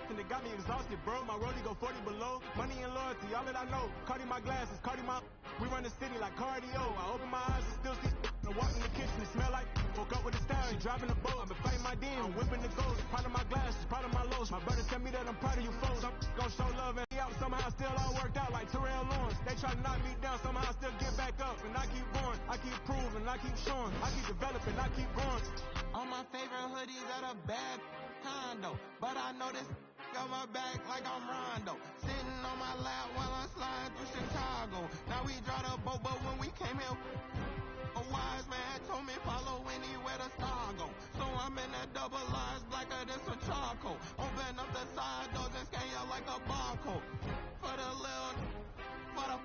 And they got me exhausted, bro. My rollie go 40 below. Money and loyalty, all that I know. Cardi my glasses, Cardi my... We run the city like cardio. I open my eyes and still see... I walk in the kitchen, it smell like... Woke up with a style, driving the boat. I've been fighting my demon, whipping the ghost. Proud of my glasses, proud of my lows. My brother tell me that I'm proud of you folks. I'm gonna show love and out. Somehow still all worked out like Terrell Lawrence. They try to knock me down, somehow I still get back up. And I keep going, I keep proving, I keep showing. I keep developing, I keep growing. All my favorite hoodies at a bad condo. But I know this got my back like I'm Rondo. Sitting on my lap while I'm sliding through Chicago. Now we draw the boat, but when we came here, a wise man told me follow anywhere the star go. So I'm in that double lines blacker than some charcoal. Open up the side doors and scan you like a barcode. For the little, for the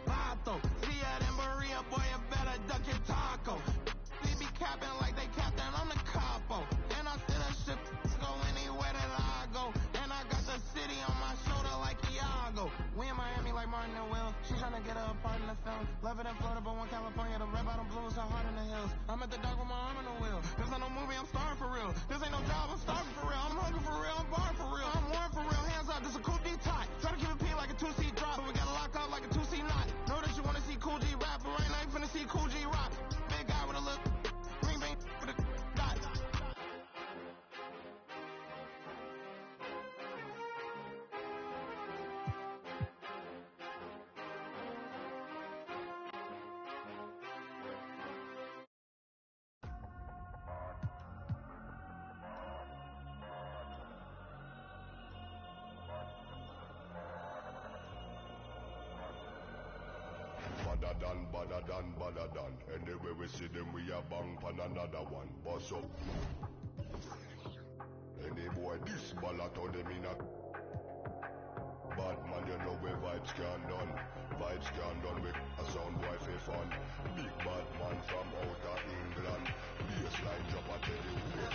vato. See ya in Maria, boy, you better duck your taco. We be capping like they captain, I'm the capo. And I sit a ship, go anywhere that I go. And I got the city on my shoulder like Iago. We in Miami like Martin and Will. She tryna get her a part in the film. Love it in Florida, but when California, the red bottom blue is so hard in the hills. I'm at the dock with my arm in the wheel. This ain't no movie, I'm starring for real. This ain't no job, I'm starving for real. I'm hungry for real, I'm barring for real. I'm warm for real, hands up, this a cool D-tie. Try to keep it P like a 2C drop, but we gotta lock up like a 2C knot. Know that you wanna see Cool G rap, but right now you finna see Cool G rock. Big guy with a look, green bean for the dot. Badder done. Anyway we see them, we a bang pan another one. Boss up. Any boy this ballot on them in a bad man, you know where vibes can done. Vibes can done with a sound boy for fun. Big bad man from outer England. Baseline drop a tell you where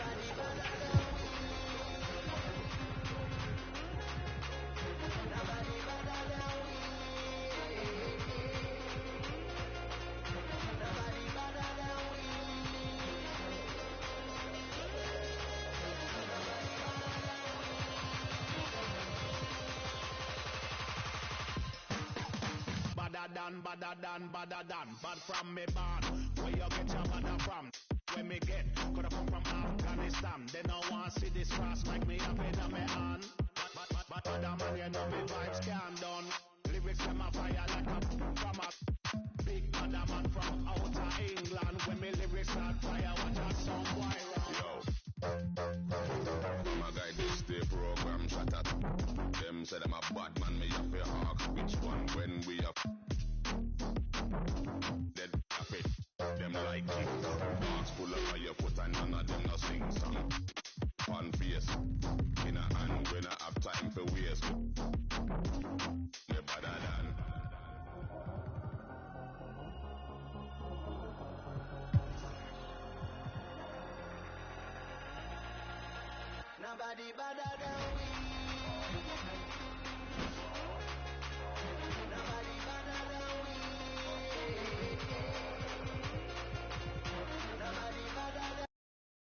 badder than, bad from me born. Where you get your badder from? Where me get? Coulda come from Afghanistan. They don't want see this cross like me up in me hand. But badder man, you know me vibes can done. Lyrics them a fire like a from a big badder man from outer England. When me lyrics start fire, watch a song boy run. My guy this day program shut up. Them say them a bad man, me up a hawk. Which one when we up? Dead happy. like King Kong. Box full of fire foot and none of them no sing song. On face, in a hand when I have time for waste. The better than. Nobody better than